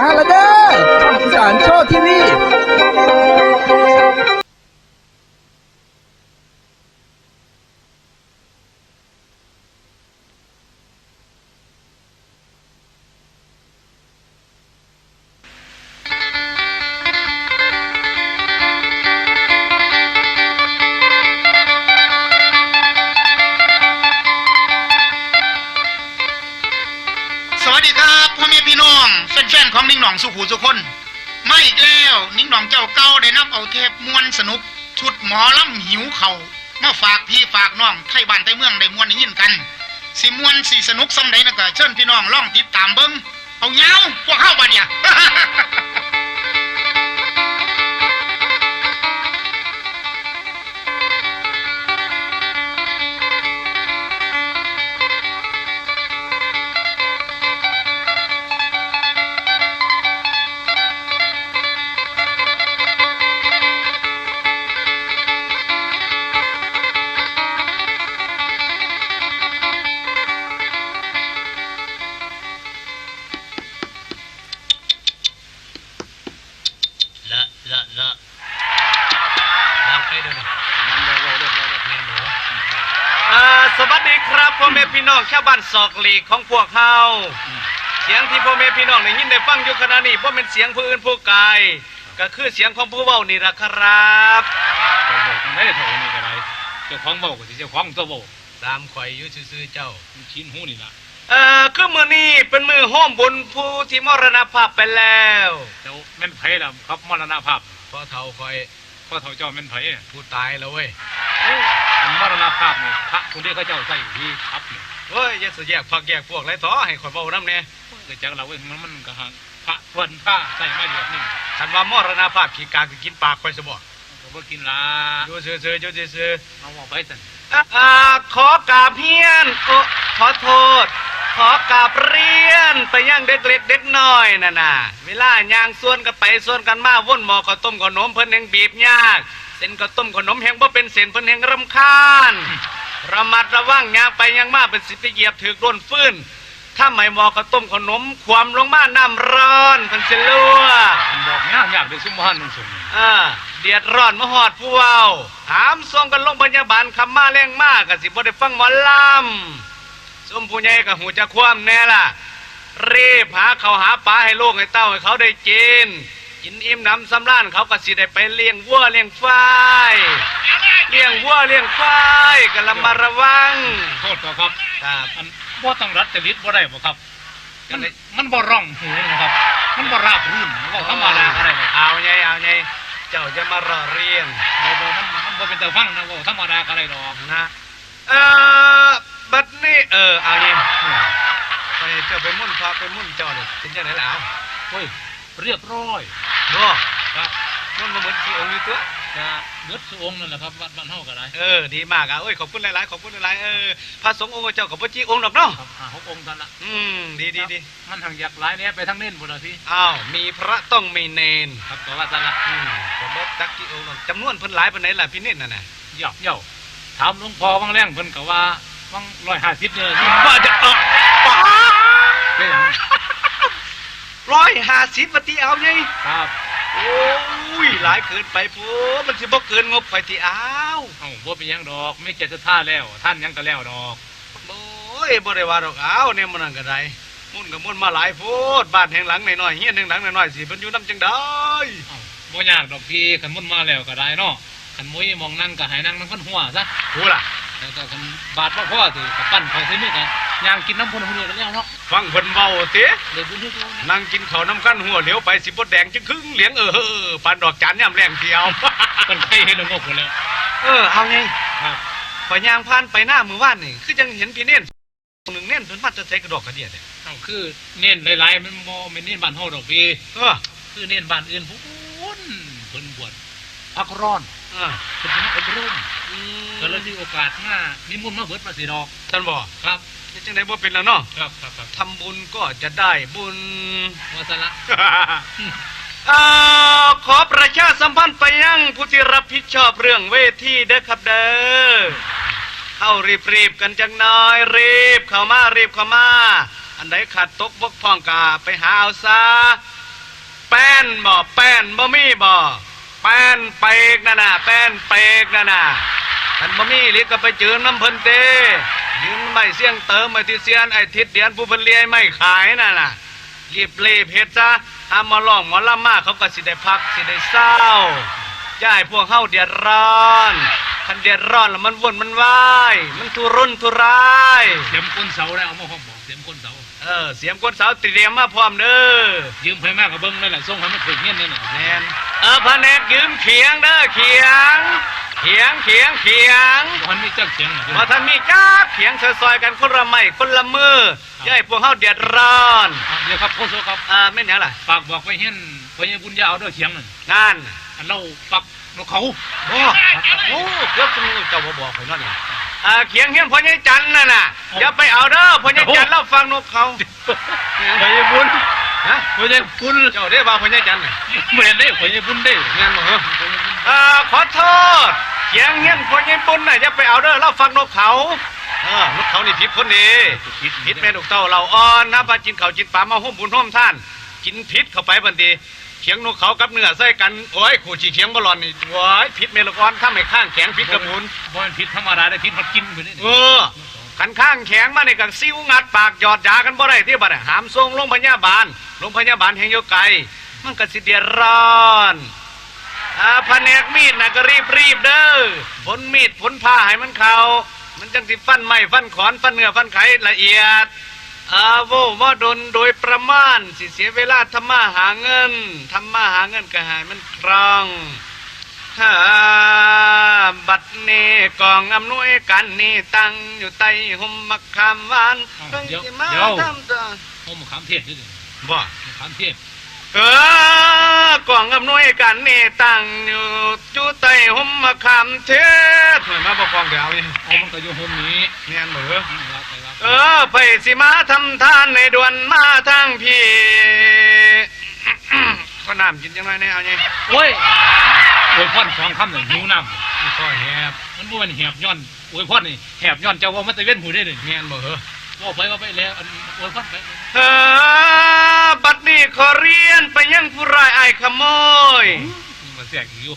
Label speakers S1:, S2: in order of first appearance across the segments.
S1: มาแล้วเด้อช่องอีสานโชว์ทีวี
S2: สวัสดีครับพ่อแม่พี่น้องแฟนๆของนิ่งหนองสุขูสุคนมาอีกแล้วนิ่งหนองเจ้าเก่าได้นำเอาเทปมวนสนุกชุดหมอลำหิวเข่ามาฝากพี่ฝากน้องไทยบ้านไทยเมืองได้มวนได้ยินกันสิมวนสิสนุกสำใดนะก็เชิญพี่น้องลองติดตามเบิ่งเอาเงาพวกเข้าบัดเนี่ย
S3: ละดังไปเดี๋ยวนี้สวัสดีครับพ่อแม่พี่น้องชาวบ้านศอกหลีกของพวกเฮาเสียงที่พ่อแม่พี่น้องได้ยินได้ฟังอยู่ขณะนี้บ่แม่นเสียงผู้อื่นผู้ไกลก็คือเสียงของผู้เว้านี่ล่ะครับ
S4: เจ้าบอกไม่ได้เท่านี้ก็ได้เจ้าของบอกก็สิเจ้าของตัวบอก
S3: ตามข่อยอยู่ซื่อๆเจ้า
S4: ชิ้นหูนี่ล่ะ
S3: คือมื้อนี้เป็นมื้อโฮมบุญผู้ที่มรณภาพไปแล้ว
S4: เจ้าแม่นไผล่ะครับมรณภาพ
S3: พ่อเฒ่าข่อย
S4: พ่อเฒ่าเจ้าแม่นไผ
S3: ผู้ตายแล้วเว้ย
S4: มรณภาพนี่พระผู้ที่เขาเจ้าใส่ที่ครับนี่
S3: เฮ้ยอย่าสิแยกพรรคแยกพวกไรท้อให้ข่อยเว้านำแน่
S4: ก็จักเราเว้ยมันก็หาพระเพิ่นพระใส่มาเดี๋ยวนี้
S3: คันว่ามรณภาพขี้กากสิกินปากข่อยซะบ่
S4: ก็บ่กินล่ะ
S3: อยู่ซื่อๆอยู่ซื่อ
S4: ๆเอาออกไปซั่น
S3: ขอกราบเฮียนขอโทษขอกราบเรียนไปยังเด็กเล็กเด็กน้อยน่ะเวลาย่างส่วนกันไปส่วนกันมาว่นหม้อข้าวต้มขนมเพิ่นแห่งบีบยากเส้นข้าวต้มขนมแห่งบ่เป็นเส้นเพิ่นแห่งรำคาญระมัดระวังย่างไปย่างมาเป็นสิไปเหยียบถือโดนฟื้นถ้าไม่หม้อข้าวต้มขนมความลงมาน้ำร้อนเพิ่นสิรั่ว
S4: บอกยากได้ซุมบ้านนึงซุม
S3: เดือดร้อนมาฮอดผู้เว้าถามส่งกันโรงพยาบาลคำมาแรงมากก็สิบ่ได้ฟังหมอลำส้มผู้ใหญ่ก็หูจะคว่ำแน่ล่ะรีบหาเขาหาปลาให้ลูกให้เต้าให้เขาได้กินอิ่มน้ำสำราญเขาก็สิได้ไปเลี้ยงวัวเลี้ยงควายเลี้ยงวัวเลี้ยงควายก็ระมัดระวัง
S4: โทษครับอันบ่ต้องรัดจริตบ่ได้บ่ครับมันบ่ร้องหูนะครับมันบ่ราบรื่นบ่ธรรมดาก็ได้
S3: เอาไงเจ้าจะมารอเรียน
S4: บ่มันบ่เป็นตาฟังนะบ่ธรรมดาก็ได้ดอก
S3: นะบัดนี้เอาไงไปเจ้าไปมุ่นพาไปมุ่นเจ้าเนี่ยเป็นจังได๋ล่ะ
S4: เฮ้ยเรียบร้อย
S3: ครับมุ่นบ่เหมือนที่องค์อยู่ตัว
S4: จะเบิดสุองค์นั่นแหละครับวัดบ้านเฮาก็ได้
S3: ดีมากอ่ะขอบคุณหลายๆขอบคุณหลายๆพระสงฆ์องค์เจ้าก็บ่จี้องค์ดอกเนาะ
S4: ครับ6องค์ซั่นล่ะ
S3: ดี
S4: มันทางอยากหลายแน่ไปทางเน้นพุ่นล่ะพี่
S3: มีพระต้องมีเนน
S4: ครับก็ว่าซั่นล่ะ
S3: ผมบ่จักกี่องค์ดอกจำนวนเพิ่นหลายปานใดล่ะพี่เน้นนั่นน่ะ
S4: เย่าถามหลวงพ่อวังแรงเพิ่นก็ว่าวัง150เนี่ย
S3: ว่าจะป๋า
S4: เป็นหยัง
S3: 150ว่าติเอาไง
S4: ครับ
S3: โอ้ยหลายเกินไปพูมันสิบ่เกินงบไปที่
S4: บ่เป็นหยังดอกไม่เจตท่าแล้วท่านยังก็แล้วดอก
S3: โอ้ยบ่ได้ว่าดอกเนี่ยมันนั่นก็ได้มุ่นก็มุ่นมาหลายโพดบ้านแห่งหลังน้อยๆเฮียนแห่งหลังน้อยๆสิเพิ่นอยู่นำจังได๋
S4: บ่ยากดอกพี่คันมุ่นมาแล้วก็ได้เนาะคันมุ้ยมองนั่งก็ให้นั่งมันหัวซะ
S3: ฮู้ล่ะ
S4: แล้วก็คันบาดบ่พอสิก็ปั้นเขาใส่มือก็ย่างกินน้ำพุ่นๆกันแล้วเนาะ
S3: ฟังเพิ่นเว้าตินั่งกินข้าวน้ำกันหัวเหลียวไปสิบ่แดงจึงครึ่งเหลียงปานดอกจานยามแรงเดียว
S4: เพิ่นใครเฮ็ดงกพุ่นแล้ว
S3: เอาไง
S4: ครับ
S3: พอย่างผ่านไปหน้ามื้อวานนี่คือจังเห็นพี่เน้นนึงเน้นเพิ่นมาจะใส่กระดอกกระเดียด
S4: คือเน้นหลายๆมันบ่แม่นเน้นบ้านเฮาดอกพี่คือเน้นบ้านอื่นพุ่นเพิ่นบวชพักร้อนเพิ่นสิมาอบรมก็เลยมีโอกาสมานิมนต์มาเบิดมาสิดอก
S3: ท่านบ่
S4: ครับ
S3: จังได๋บ่เป็นแล้วเนาะ
S4: ครับ
S3: ทำบุญก็จะได้บุญ
S4: ว่าซั่นล่ะ
S3: ขอประชาสัมพันธ์ไปยังผู้ที่รับผิดชอบเรื่องเวทีเด้อครับเด้อเฮารีบกันจังน้อยรีบเข้ามาอันใดขาดตกบกพร่องกะไปหาเอาซะ แป้นบ่มีบ่แป้นเปกนั่นน่ะแป้นเปกนั่นน่ะท่านบ่มีหรือก็ไปจืมน้ำเพิ่นเตยืมไม่เสี่ยงเติมไม่ที่เสียนไอ้ทิศเดียนผู้เพิ่นเลี้ยงไม่ขายนั่นน่ะรีบเฮ็ดซะห้ามมาร้องหมอลำมาเขาก็สิได้พักสิได้เศร้าอย่าให้พวกเฮาเดือดร้อนคันเดือดร้อนแล้วมันวุ่นมันวายมันทุรนทุราย
S4: เสียมก้นเสาได้เอามาห้องบอกเสียมก้นเสา
S3: เสียมก้นเสาเตรียมมาพร้อมเด้อ
S4: ยืมไปมากกับเบิ้งนั่นแหละส่งให้มันถึงเงี้ยนั่นแหละ
S3: แน่นพระแนกยืมเขียงเด้อเขียง
S4: วันนี้จักเสียง
S3: พอท่านมีจ้าเขียงซอยๆกันคนละไม้คนละมือย่าให้พวกเฮาเดือดร้อน
S4: เดี๋ยวครับโคโซครับ
S3: แม่นหยังล่ะ
S4: ฝากบอกไปเฮียนพญาบุญยาวด้วยเสียง
S3: นั่น
S4: อันเราปักนกเขา
S3: โอ้เกือบสมุเจ้าบ่บอกข่อยนั่นนี่เขียงเฮียนพ่อใหญ่จันนั่นน่ะอย่าไปเอาเด้อพ่อใหญ่จันเราฟังนกเขา
S4: พญาบุญ
S3: ฮะพญาบุญเจ้าได้ว่าพ่อใหญ่จันน่ะ
S4: เหมือนได้พญาบุญได้
S3: แม่นบ่ขอโทษเขียงเฮียนพ่อใหญ่บุญน่ะอย่าไปเอาเด้อเราฟังนกเขานกเขานี่ผิดคนดีผิดแม่นกเต้าเราอ่อนนะพากินข้าวกินปลามาห่มบุญห่มท่านกินพิษเข้าไปบัดนี้เขียงนกเขากับเนื้อใส่กันโอ้ยขู่จีเขียงบอลอนนี่โอ้ยพิษเมลกอนถ้าไม่ข้างแข็งพิษกระปุน
S4: บ่เป็นพิษธรรมดาได้พิษมันกินไปนี่
S3: ขันข้างแข็งมาในกันซิวงัดปากหยอดยากันบ่ได้ที่บัดหามทรงโรงพยาบาลแห่งโยไกมันก็สิเดือดร้อนแผนกมีดน่ะก็รีบเด้อผลมีดผลผ้าให้มันเข้ามันจังสิฟันไม้ฟันขอนฟันเนื้อฟันไขละเอียดว่าดนโดยประมาณสิเสียเวลาทำมาหาเงินก็หายมันคล่องบัดนี้กองอำนวยการนี่ตั้งอยู่ใต้ห่มมะขามหวาน
S4: เดี๋ยวห่มมะขามเทศด้วย
S3: บ่
S4: มะขามเทศ
S3: กองอำนวยการนี่ตั้งอยู่ใต้ห่มมะขามเทศมาประกองเดี๋ยวนี่
S4: มันก็อยู่ห่มนี้
S3: เนี่ยเหมือไปสิมาทำทานในด่วนมาทางพี่ก็น้ำกินยังไงเนี่ยเอาไง
S4: โอ้ยพ่อนสองคำหนึ่งหิวน้ำ
S3: ก็แหบ
S4: มันบ่เป็นแหบย้อนโอ้ยพ่อนนี่แหบย้อนเจ้าว่ามันตะเว้นหูได้เลย
S3: เงี้ยบ่
S4: ว่าไปแล้วโอ้ยพ่อนไป
S3: บัดนี้ขอเรียนไปยังผู้ร้ายไอ้ขโมย
S4: มาเสียกอยู่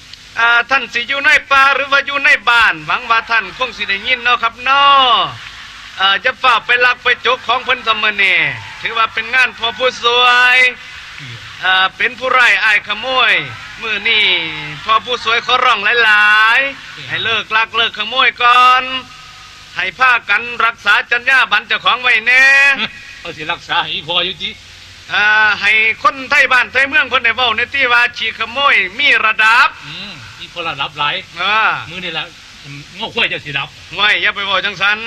S3: ท่านสิอยู่ในป่าหรือว่าอยู่ในบ้านหวังว่าท่านคงสิได้ยินเนาะครับเนาะจะฝากไปลักไปจกของเพิ่นเสมอนี่ถือว่าเป็นงานพอผู้สวยเป็นผู้ร้ายอ้ายขโมยมื้อนี้พอผู้สวยขอร้องหลายๆให้เลิกลักเลิกขโมยก่อนให้พากันรักษาจรรยาบรรณเจ้าของไว้แน่
S4: เอาสิรักษาให้พออยู่จิ
S3: ให้คนไทยบ้านไทยเมืองเพิ่นได้เว้าในที่ว่าขี้ขโมยมีระดับ
S4: มีคนระดับหลายมื้อนี่ล่ะงอข้อยจะสิดับ
S3: ง่อยอย่าไปเว้าจังซั่น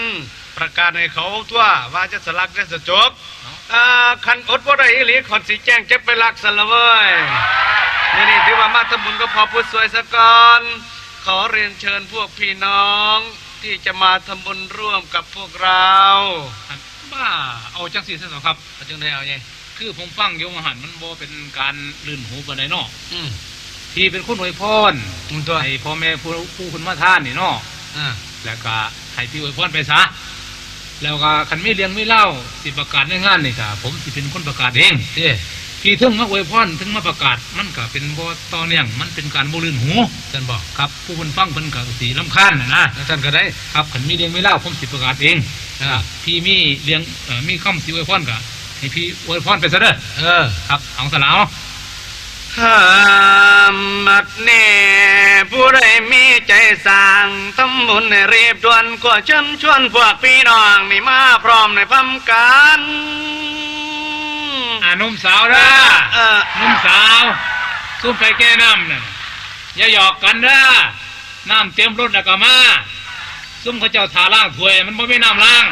S3: ประกาศให้เขาทั่วว่าจะสลักได้สะจกคันอดบ่ได้อีหลีขอสิแจ้งเจ็บไปลักซะละเว้ยนี่ถือว่ามาทำบุญก็พอผู้สวยซะก่อนขอเรียนเชิญพวกพี่น้องที่จะมาทำบุญร่วมกับพวกเรา
S4: บ้าเอาจังสิซะครับ
S3: จังได้เอาไง
S4: คือผมฟังโยมหันมันบ่เป็นการลื่นหูปานใดเนาะที่เป็นคนอวยพรให้พ่อแม่ผู้คุณมาท่านนี่เนาะแล้วก็ให้พี่อวยพรไปซะแล้วก็คันไม่เลี้ยงไม่เล่าสิประกาศในงานนี่ค่ะผมสิเป็นคนประกาศเองพี่ถึงมาอวยพรถึงมาประกาศมันก็เป็นบ่ต่อเนื่องมันเป็นการบ่ลื่นหูท่านบอกครับผู้คนฟังเพิ่นก็สิรำคาญนะ
S3: ท่านก็ได้
S4: ครับคันมีเลี้ยงไม่เล่าผมสิประกาศเองพี่มีเลี้ยงมีคำสิอวยพรก็ให้พี่อวยพรไปซะเด้อครับเอาซะแล้ว
S3: มัดเน่ผู้ใดมีใจสั่งทำบุญในรีบด่วนก็เชิญชวนพวกพี่น้องนี่มาพร้อมในพร้อมกัน
S4: นุ่มสาวนะนุ่มสาวซุ่มไปแก้น้ำน่ะอย่าหยอกกันนะน้ำเต็มรถแล้วก็มาซุ่มเขาเจ้าทาล่างถวยมันไม่มีน้ำล่าง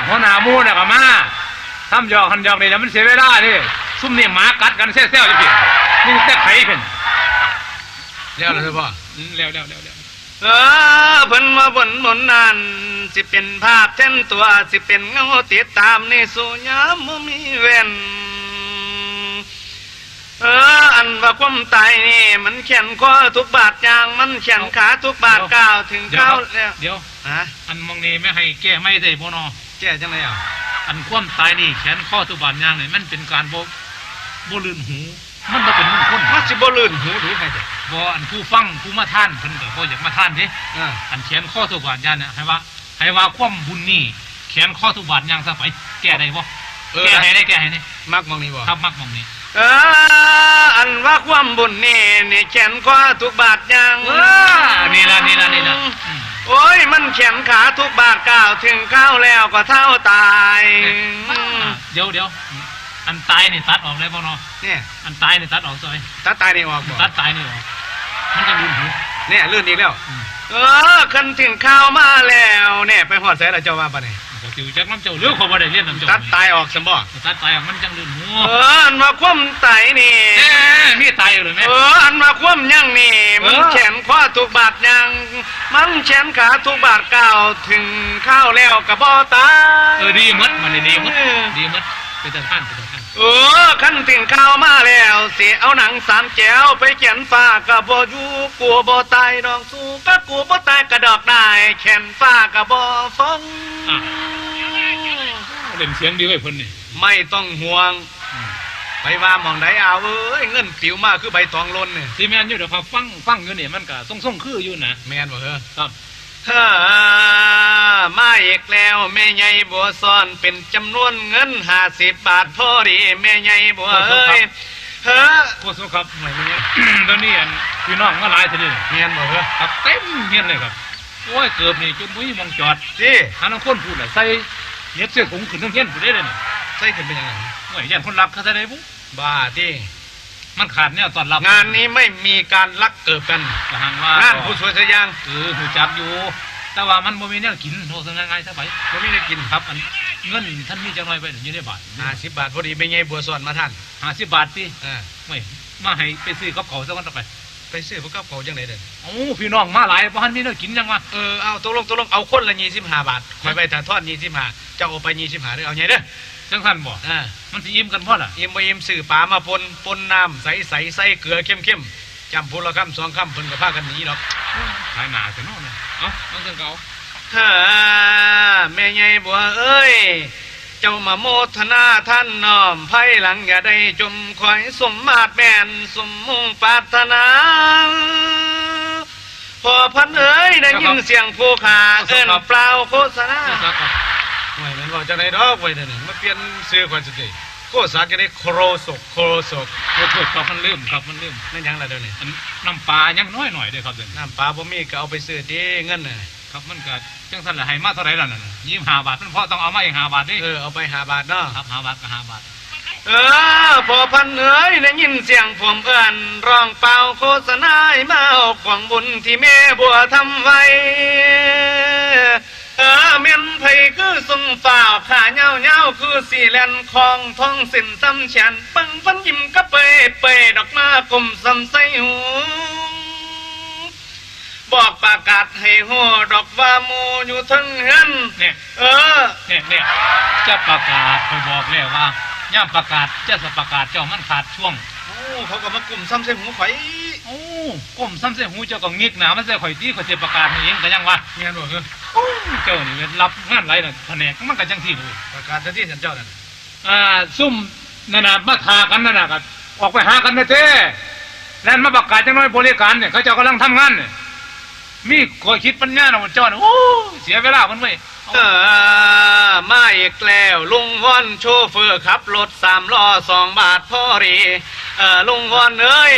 S4: หัวหน้ามูน่ะก็มาทำหยอกหันหยอกนี่แล้วมันเสียเวลาดิซุ่มนี่หมากัดกันแซ่ๆอยู่พี่นี่แต่ไข่เพิ่น
S3: แล้วเหรอพ่อ
S4: แล้ว
S3: เพิ่นว่าบนหมุนนั้นสิเป็นภาพเช่นตัวสิเป็นเงาติดตามในสู่ยามมีเว้นอันว่าความตายนี่มันแขนคอทุกบาทยางมันแขนขาทุกบาทก้าวถึงเข้าแล้ว
S4: เดี๋ยวอันมองนี่ไม่ให้แก้ไม่ได้บ่นอ
S3: แก้จังได๋อัน
S4: ความตายนี่แขนข้อทุกบาทยางนี่มันเป็นการบ่ บ่ลื่นหูมันบ่เป็นมงคล
S3: มันสิบ่ลื่นหูดูให้เด้
S4: บ่อันผู้ฟังผู้มาท่านเพิ่นก็บ่อยากมาท่านเด้
S3: อ่า
S4: อันเขียนข้อทุกบาทยานเนี่ยให้ว่าความบุญนี่เขียนข้อทุกบาทยังซะไปแก้ได้บ่แก้ให้ได้
S3: มักมองนี่บ่
S4: ครับมักหม่องนี้
S3: อันว่าความบุญนี่แขนขวาทุกบาทยัง
S4: นี่ล่ะ
S3: โอ้ยมันแขนขาทุกบาทก้าวถึงเข้าแล้วก็เท่าตาย
S4: เดี๋ยวอันตายนี่ตัดออกได้บ่เนาะ
S3: เนี่ย
S4: อันตายนี่ตัดออกซอย
S3: ตัดตายนี่ออกบ่
S4: ตัดตายนี่ออกมันจะลื่นหู
S3: เนี่ยลื่นอีกแล้วคันถึงเข้ามาแล้วเนี่ยไปฮอดไสล่ะเจ้าว่าปะนี่
S4: ก็สิจักน้ำเจ้าหรือเขาบ่ได้เรียนน้ำเจ้า
S3: ตัดตายออกซั่นบ่
S4: ตัดตายออกมันจังลื่นหู
S3: อันว่าความตายนี่
S4: มีตายอยู่เลยแม่
S3: อันว่าความยังนี่มันแขนขวาทุกบาทยังมันแขนขาทุกบาทก้าวถึงเข้าแล้วก็บ่ตาย
S4: ดีหมดมันดีหมดเป็นทาน
S3: ขั้นถึงข้าวมาแล้วเสียเอาหนังสามแก้วไปเขียนฟ้ากับบ่อยู่กลัวบ่ตายดอกสู้ก็กลัวบ่ตายกระดอกได้แขนฟ้ากับบ่ฟัง
S4: เล่นเสียงดีไว้เพิ่นนี่
S3: ไม่ต้องห่วงไปว่าหม่องใดเอาเงินปิวมาคือใบตองล้นนี่
S4: ที่แม่นอยู่เดี๋ยวฟังอยู่นี่มันก็ส่งคืออยู่นะ
S3: แม่นบ่
S4: ครับ
S3: มาอีกแล้วแม่ใหญ่บัวซ้อนเป็นจำนวนเงิน50 บาทพอดีแม่ใหญ่บัวเอ้ย
S4: โคตรสุครับไม่มีตอนนี้พี่น้องมาหลายทีเดียว
S3: เฮียนบ่
S4: ครับเต็มเฮียนเลยครับโอ้ยเกือบนี่จนมุ้ยมองจอด
S3: สิ
S4: หาน้ำข้นพูดเลยใส่เน็บเสื้อผงขึ้นทั้งเฮียนพูดได้เลย
S3: ใส่ขึ้นเป็นยังไง
S4: โอ้ยยันคนรักเขาจะได้ปุ๊บ
S3: บ้าที่
S4: มันขาดเนี่ยตอนรับ
S3: งานนี้ไม่มีการลักเกิดกันงานผู้สวยสยาง
S4: หูจักอยู่แต่ว่ามันบ่มีเนี่ยกินโทษง่ายๆซะไป
S3: บ่มีได้กิน
S4: ครับอันเงินท่านมีจังหน่อยไปอยู่ในบาท
S3: 50 บาทพอดีแม่ใหญ่บัวซ้อนมาท่าน
S4: 50 บาทติไม่มาให้ไปซื้อกับเขาซะก่อนไป
S3: ซื้อพวกกับเขาจังได๋เด้อ
S4: โอ้พี่น้องมาหลายบ่ทันมีเนี่ยกินจังวะ
S3: เอาตกลงเอาคนละ25 บาทข่อยไปถ้าทอด25เจ้าเอาไป25เด้อเอาใหญ่เด้อ
S4: จังซั่นบ่มันสิอิ่มกันบ่ล่ะ
S3: อิ่มบ่อิ่มซื้อปลามาปนน้ำใสใส่เกลือเข้มๆจำพูละคำ2 คำเพิ่นก็พากันหนีดอก
S4: ขายหน้าซะเนาะเนี่ยเอาจังเก่า
S3: แม่ใหญ่บัวเอ้ยเจ้ามาโมทนาท่านน้อมไผหลังอย่าได้จมคอยสมมาตรแม่นสมมุ่งปรารถนาพอพันเอ้ยได้ยินเสียงผู้ขาเอิ้นเปล่าโฆษณาโอ้ยมันว่าจังได๋ดอกไว้เด้อนี่มาเปลี่ยนชื่อก่อนสิได้โฆษณาจะได้โครโศก
S4: โทษครับมันลืม
S3: นั่นหยังล่ะเดี๋ยวนี้
S4: น้ำปลายังน้อยหน่อยเด้อครับเดี๋ยว
S3: น้ำปลาบ่มีก็เอาไปซื้อติเงินน่ะ
S4: ครับมันก็จังซั่นล่ะให้มาเท่าไหร่ล่ะนั่น25 บาทมันพอต้องเอามาอีก5 บาทดิ
S3: เอาไป5 บาทเนาะ
S4: ครับ5 บาทก็5 บาท
S3: พอพันเอ้ยได้ยินเสียงผมเอิ้นร้องเป่าโฆษณาให้มาเอาของบุญที่แม่บัวทำไว้เม่นไผคือสุ่มฝ่าขาเงาคือสีแลนคองท้องสินซ้ำแฉนปังฟันยิ้มกะเปดอกมากลมซ้ำใส่หูบอกประกาศให้หัวดอกว่ามูอยู่ทั้งเฮือน
S4: เนี่ยจะประกาศคอยบอกแล้วว่าย่ามประกาศจะประกาศเจ้ามันขาดช่วง
S3: เขาก็มากลุ่มซ้ำใส่หูข่อย
S4: กลุ่มซ้ำใส่หูเจ้าก็งิกหนามันใส่ข่อยที่ข่อยจะประกาศให้เองก็ยังว่า
S3: เงี้ยบอก
S4: เจ้านี่รับงานไรน่ะแผนกมันก็จังที่ดู
S3: ประกาศที่สันเจ้านั่น
S4: ซุ่มนั่นน่ะมาทากันนั่นน่ะก็ออกไปหากันนะเจ้แล้วมาประกาศจังน้อยบริการเนี่ยเขาเจ้ากำลังทำงานเนี่ยมีข่อยคิดปัญญาน่ะมันเจ้าน่ะโอ้เสียเวลามันเว้ย
S3: มาอีกแล้วลุงวอนโชเฟอร์ขับรถ3 ล้อ2 บาทพอดีลุงวอนเอ้ย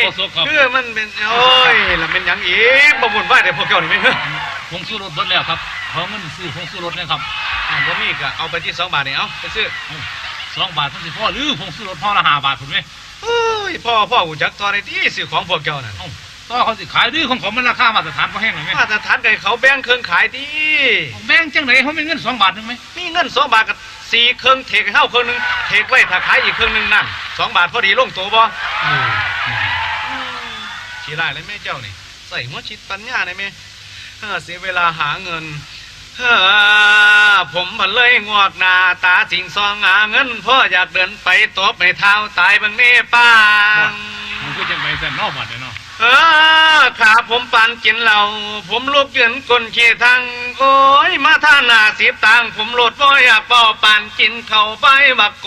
S3: คือมันเป็นโอ้ยแล้วเป็นอย่างอีกบ่บุญว่าแต่พวกเจ้านี่มั้ย
S4: ผงสู้รถเบิดแล้วครับขอเงินซื้อผงสู้รถนะครับ
S3: บ่มีก็เอาไปที่2 บาทนี่เอาไปซื้อ
S4: 2 บาทเพิ่นสิพอหรือผงสู้รถพอละ5 บาทพุ่นเว้ย
S3: โอ้ยพ่อฮู้จักตอนที่ซื้อของพวกเจ้านั่น
S4: ต่อเขาสิขายดื้อของเขามันราคามาตรฐานบ่แห้งหรอแม่
S3: มาตรฐานไก่เขาแบ่งเครื่องขายดี
S4: แบ่งจังไหนเขามีเงิน2 บาทนึงไหม
S3: มีเงิน2 บาทกับ4 เครื่องเทกให้เฮาเครื่องนึงเทกไว้ถ้าขายอีกเครื่องนึงนั่น2 บาทพอดีลงตัวบ่ขี้ร้ายเลยแม่เจ้านี่ใส่หัวคิดปัญญาได้แม่เสียเวลาหาเงินผมมันเลยงอกหน้าตาสิงซองหาเงินพ่ออยากเดินไปตบให้เท้าตายบังเน่ป้า
S4: มันก็จังไปแต่นอกบัดเนาะ
S3: ขาผมปานกินเหล้าผมลุกยืนก้นขี้ทางโอ้ยมาท่าหน้า10 ตังผมโหลดบ่อยากเป่าปานกินเข้าไปบักโก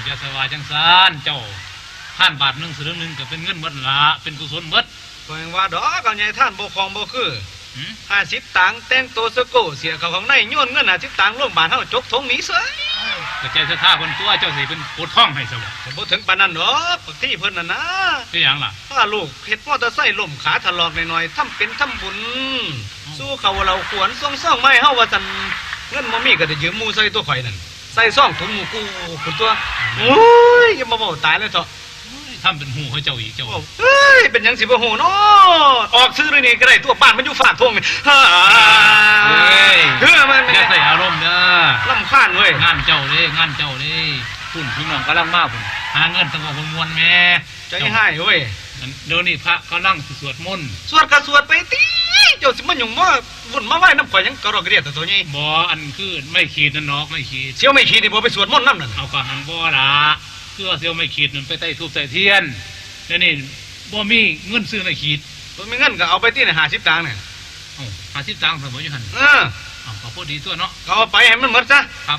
S4: อย่าสวาจังซานเจ้าท่านบาทหนึ่งสลึงหนึ่งก็เป็นเงินหมดละเป็นกุศลหมด
S3: ก็ยังว่าดอกกับใหญ่ท่านบ่คองบ่คือ50ตังค์แต่งตัวสโกเสียเขาของในโยนเงิน50ตังค์โรงพยาบาลเฮาจกทงหนีเสย
S4: ก็ใจศรัทธาคนตัวเจ้าสิเป็นปวดท้องให้ซะบ่
S3: ก็บ่ถึงปานนั้นดอกบางทีเพิ่นน่ะนะ
S4: เป็นหยังล่ะ
S3: ถ้าลูกเฮ็ดมอเตอร์ไซค์ล้มขาถลอกหน่อยๆทำเป็นทำบุญสู้เขาเราขวนซ่องๆไม้เฮาว่าซั่นเงินบ่มีก็ได้ยืมหมู่ใส่ตัวข่อยนั่นใส่ซ่องถุงหมู่กูพุ่นตัวโอ้ยอย่ามาเว้าตายเลยเถอะ
S4: ทำเป็นหูให้เจ้าอีกเจ้า
S3: เฮ้ยเป็นหยังสิบ่ฮู้เนาะออกซื้อเลยนี่ก็ได้ตัวบ้านมันอยู่ฝากทวงนี่ฮ่ามัน
S4: อย่าใส่อารมณ์เด้อ
S3: ลำคาญเว้ย
S4: งานเจ้าเด้งานเจ้าเด้คุณพี่น้องกำลังมาพุ่นหาเงินตั้งว่ามวนแม่
S3: ใจให้เว้ย
S4: เดี๋ยวนี้พระกำลังสิสวดมนต์
S3: สวดก็สวดไปติเจ้าสิมาหยุ่งมาวุ่นมาไหว้น้ำข่อยหยังกระรอกกระเดียดแต่ตัวนี้
S4: บ่อันคือไม่ขีดนั่นนอกไม่ขีด
S3: เสียวไม่ขี้นี่บ่ไปสวดมนต์นำนั่น
S4: เอากระหังบ่ละเพื่อเสียวไม่ขีดนั่นไปใต้ทูบใต้เทียนเดี๋ยวนี้บ่มีเงินซื้อไม่ขีด
S3: บ่มีเงินก็เอาไปที่ไหน50ตังค์เนี่ย
S4: 50ตังค์สมมุติอยู่หั่นก็พอดีตัวเนาะ
S3: ก็เอาไปให้มันหมดซะ
S4: ครับ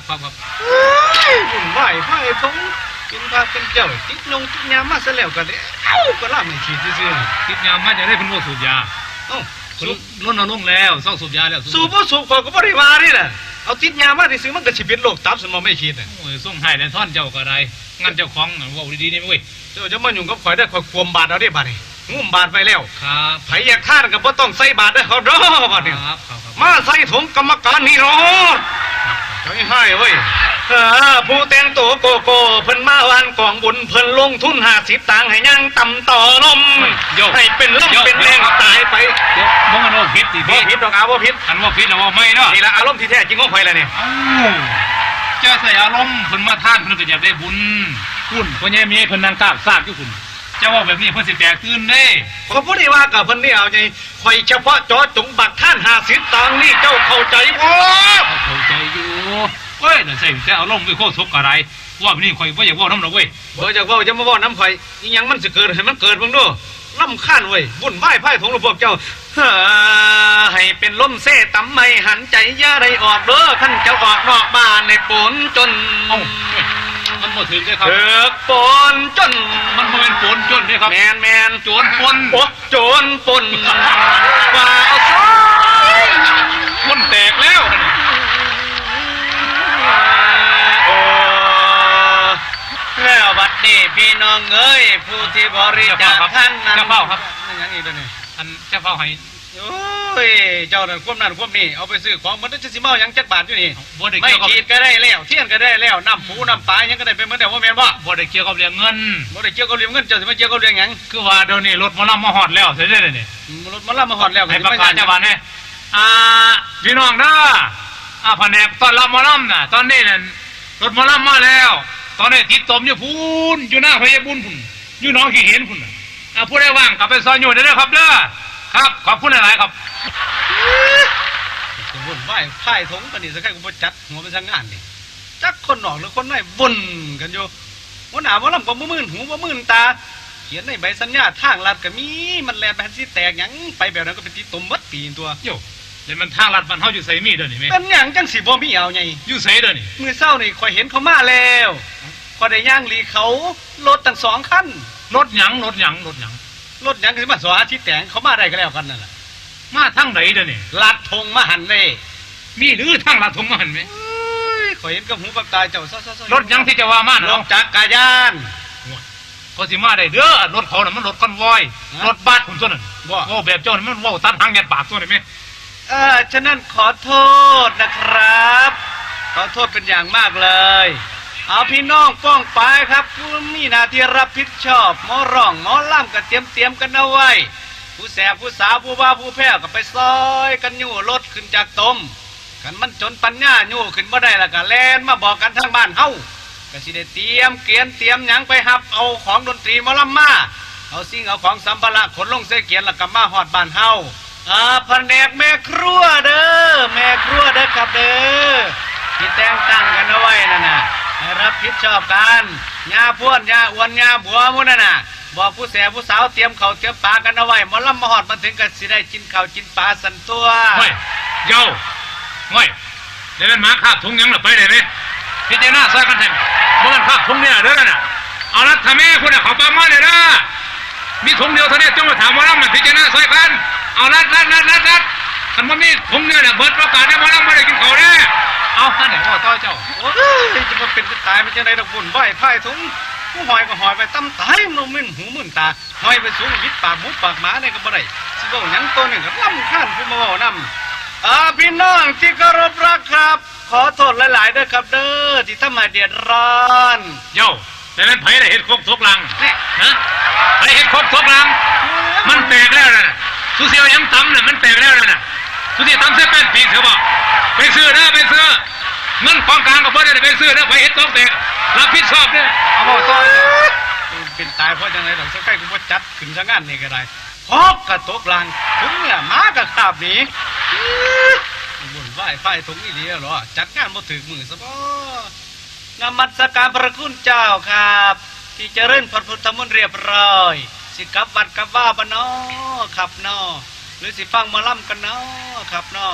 S3: วุ่นวายไฟทงกินพาเป็นเจ้าติดนงติดยามาซะแล้วก็ได้ก็ล่าไม่ขี้ซื่อ
S4: คิดยามมาจะได้เพิ่นบ่สูบยา
S3: เอ้า
S4: เพิ่นลดลงแล้วเศร้าสูบยาแล้ว
S3: สูบบ่สูบก็บ่ได้ว่านี่น่ะเอาติดยามาที่ซื้อมันก็สิเป็นโรคตับสมองไม่คิดน่ะ
S4: โอ้ยส่งให้แล้วท่อนเจ้าก็ได้งั้นเจ้าของเว้าดีๆนี่เว้ย
S3: เจ้าจะมายุ่งกับข่อยได้ข่อยควมบาดเอาได้บาดนี่งุ่มบาดไปแล้ว
S4: ครับ
S3: ไผอยากทานก็บ่ต้องใส่บาดได้เขาดอกบาดนี่
S4: ครับ
S3: มาใส่ถุงกรรมการนี่รอดใจให้เว้ยผู้แต่งตัวโกโก้เพิ่นมาวันกองบุญเพิ่นลงทุน50ตังค์ให้ยังต่ำต่อนมให้เป็นล่มเป็นแรงตายไป
S4: เดี๋ยวบ่งั้นว่าผิดสิ
S3: บ่
S4: พี่
S3: ผิดดอกอาบ่ผิด
S4: อันว่าผิดแล้วว่าไม่เนาะ
S3: นี่ละอารมณ์ที่แท้จริงของข่อยแล้วนี่
S4: เจ้าใส่อารมณ์เพิ่นมาท่านเพิ่นก็อยากได้บุญคุณพ่อใหญ่มีเพิ่นนั่งกราบซากอยู่คุณเจ้าว่าแบบนี้เพิ่นสิแตกตื่นเด้
S3: ขอพูดได้ว่ากับเพิ่นนี่เอาใจข่อยเฉพาะจอจงบักท่าน50ตังค์นี่เจ้าเข้าใจบ่
S4: เข้าใจอยู่เว้ยน่ะใส่แต่อารมณ์ไปโคตรทุกข์อะไรว่าแบบนี้ข่อยบ่อยากเว้านำดอกเว้ย
S3: บ่อยากเว้าจะมาเว้าน้ำข่อยอีหยังมันสิเกิดให้มันเกิดเบิ่งดูรำคาญเว้ยวุ่นวายไพ่ของพวกเจ้าให้เป็นลมเซ่ตำไม่หันใจอย่าได้ออกเด้อคันเจ้าออกนอกบ้านในปนจน
S4: เอ้ามันบ่ถึงเด้ครับ
S3: เถือกปนจน
S4: มันบ่เป็นฝนจนเด้ครับ
S3: แมน
S4: โจรปน
S3: โอ้โจรปนว่าเอาซะ
S4: คนแตกแล้ว
S3: โอ้แล้วบัดนี้พี่น้องเอ้ยผู้ที่บริจาคท่านนั้น
S4: เจ้าเฝ้าครับ
S3: นี่หยังอีกตัวนี้
S4: อันเจ้าเฝ้าให้
S3: โอ้ยเจ้านั่นความนั่นความนี่เอาไปซื้อของมันจะสิเมาหยังจักบาทอยู่นี่
S4: บ่ได้
S3: ไม่
S4: เกี่ยวกับ
S3: ขีดก็ได้แล้วเที่ยงก็ได้แล้วน้ำปูน้ำปลาหยังก็ได้เป็นเหมือนเดิมว่าแม่นบ่
S4: บ่ได้เกี่ยวกับเรื่องเงิน
S3: บ่ได้เกี่ยวกับเรื่องเงินเจ้าสิมาเกี่ยวกับเรื่องหยัง
S4: คือว่าเดี๋ยวนี้รถหมอลำมาฮอดแล้วเสร็จแล้วนี่
S3: รถมาล่ามาหอดแล้ว
S4: ให้ประกาศเจ้าบ้านเนี่ยพี่น้องเด้อแผนกต้อนรับหมอลำน่ะ ตอนนี้นั่นรถหมอลำมาแล้ว ตอนนี้ติดตมอยู่พูนอยู่หน้าพญาบุญพุ่นอยู่หน้องขี้เห็นพุ่นน่ะผู้ใดว่างกลับไปซอยอยู่ได้เด้อครับเด้อครับขอบคุณหลายๆครับ
S3: จะวุ่นวายพ่ายทงกันนี่สักแค่กูบ่จัดหัวเป็นสังงานนี่จักคนนอกหรือคนในวุ่นกันอยู่หัวหน้าบ่ลำก็บ่มื่นหูบ่มื่นตาเขียนในใบสัญญาทางลัดก็มีมันแลนไปสิแตกหยังไปแบบนั้นก็เป็นติดตมวัดปีนตัว
S4: โย่เดี๋ยวมันทางลัดมันเฮาอยู่ไสมีเด้อนี่แม่
S3: เป็นหยังจังสิบ่มีเอาไง
S4: อยู่ไสเด้อนี่
S3: มื้อเช้านี่ข่อยเห็นเขามาแล้วข่อยได้ย่างหลีเขารถตั้ง2คัน
S4: รถหยังรถหยัง
S3: รถหยังก็สิมาสออาทิตย์แตงเขามาได้ก็แล้วกันนั่นล่ะ
S4: มาทางไหนเด้อนี่
S3: ลัดธงมาหันเลย
S4: มีหรือทางลัดทงมาหั่นไหม
S3: ข่อยเห็นกับหูกับตาเจ้าซ้อๆๆ
S4: รถหยังที่จะว่ามา
S3: ล
S4: เนาะ
S3: งจักรยาน
S4: ก็สิมาได้เด้อรถเขาน่ะมันรถคอนวอยรถบัสผมส่วนนั้น
S3: บ่
S4: โอ้แบบเจ้านี่มันเว้าตัดหางยันปากส่วนนี่แม่
S3: ฉะนั้นขอโทษนะครับ ขอโทษเป็นอย่างมากเลย เอาพี่น้องป้องไปครับผู้มีหน้าที่รับผิดชอบหมอร้องหมอล่ำก็เตรียมกันเอาไว้ ผู้แสบผู้สาวผู้บ้าผู้แพ้ก็ไปซอยกันยู่รถขึ้นจากตมกันมันจนปัญญายู่ขึ้นบ่ได้แล้วก็แล่นมาบอกกันทางบ้านเฮาก็สิได้เตรียมเกียนเตรียมหยังไปหับเอาของดนตรีหมอลำมาเอาสิ่งเอาของสัมภาระขนลงใส่เกียนแล้วก็มาฮอดบ้านเฮาแผนกแม่ครัวเด้อแม่ครัวเด้อครับเด้อที่แต่งตั้งกันเอาไว้นั่นน่ะให้รับผิดชอบกันยาพ่วนยาอ้วนยาบัวมุ่นนั่นน่ะบอกผู้แสบผู้สาวเตรียมข้าวเตรียมปลากันเอาไว้หมอลำมาฮอดมาถึงก็สิได้กินข้าวกินปลาสันตัว
S4: เฮ้ยเจ้าเฮ้ยเดี๋ยวมันหมาคาบถุงหยังล่ะไปได้ไหม พิจารณาซอยกันแทนเมื่อกันภาคทุ่งเนี่ยเด้อน่ะเอาละทำแม่คุณเขาปั๊มมาเลยนะมีถุงเดียวเท่านี้จงมาถามว่ามันพิจารณาซอยกันเอารัดคันว่ามีถุงเนี่ยเบิดประกาศได้มาแล้วไม่ได้กินเขาแน่เอาท่านไหนว่าต่อเจ้า
S3: โอ้ยจะมาเป็นจะตายมันจะได้ดอกบุญไหวไพ่ถุงผู้หอยก็หอยไปตั้มตายมันมึนหูมึนตาหอยไปสูงวิดปากหมูปากหมาเนี่ยก็บ่ได้สิบ่หยังตัวหนึ่งก็ล่ำข้านผู้มาบอกนำพี่น้องที่เคารพรักครับ ขอโทษหลายๆด้วยครับเด้อที่ทำให้เดือดร้อน
S4: เจ้าแต่นั้นไผ่ได้เห็ดครบทุกลัง
S3: เนี่ย
S4: ฮะไผ่เห็ดครบทุกลังมันแตกแล้วนะสุเสียวยังตำน่ะมันแตกแล้วนะสุเสียตำเส้นเป็นปีกเถอะบอกไปซื้อนะไปซื้อเงินกองกลางก็บ่ได้ไปซื้อนะไผ่เห็ดต้องแตกรับผิดชอบเนี่ย
S3: เอาบอกต่อเป็นตายเพราะจังไรหลังสักใกล้กูว่าจัดขึ้นซะงานนี่ก็ได้ฮอกกระตกลางถุงเนี่ยหมากระขาบหนีบุญไหวไฟถุงนี่ดีเหรอจัดงานมาถึงมือซะบ่นมัสการพระคุณเจ้าครับ ที่เจริญพระพุทธมนต์เรียบร้อยสิกลับวัดกลับว่าปะน้อครับน้อหรือสิฟังหมอลำกันน้อครับน้อ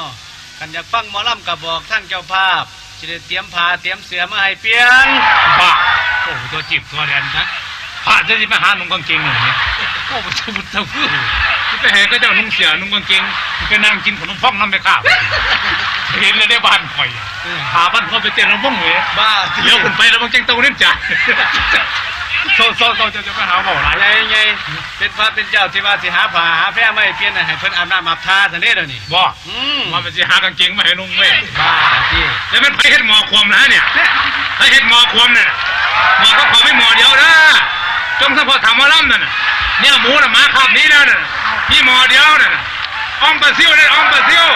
S3: กันอยากฟังหมอลำกับบอกท่านเจ้าภาพจะได้เตรียมผ้าเตรียมเสือมาให้เปลี่ยน
S4: บ้าโอ้ตัวจีบตัวแดนนะผ่านจะที่มาหานุ่งกางเกงหนึ่งเนี่ยโอ้มันสมุดเท่าฟื้นที่ไปแห่ก็เจ้านุ่งเสียนุ่งกางเกงไปนั่งกินขนมพองน้ำไปข้าวเห็นเลยได้บ้านข่อยพาบ้านเขาไปเต้นลำวงเลย
S3: บ้า
S4: เดี๋ยวขึ้นไปแล้วบางเจ้งเต้าเล่นจ่าโซ่จะไปหาหมอหลาย
S3: ไงเป็นพระเป็นเจ้าที่ว่าสิหาผ้าหาแพร่ไม่เปลี่ยนให้เพิ่นอาบน้ำอาบท่าแต่เนี่ยเดี๋ยวนี้
S4: บ่
S3: มา
S4: มันจะหากางเกงมาให้นุ่งเว้ย
S3: บ้าที่
S4: แล้วมันไปเห็ดหมอความนะเนี่ยถ้าเห็ดหมอความเนี่ยหมอเขาขอไม่หมอเดียวนะจงถ้าพอทำมาล่ำนั่นเนี่ยหมูน่ะมาขับนี้แล้วน่ะพี่หมอเดียวน่ะอ้อมปลาซิ่วเนี่ยอ้อมปลาซิ่ว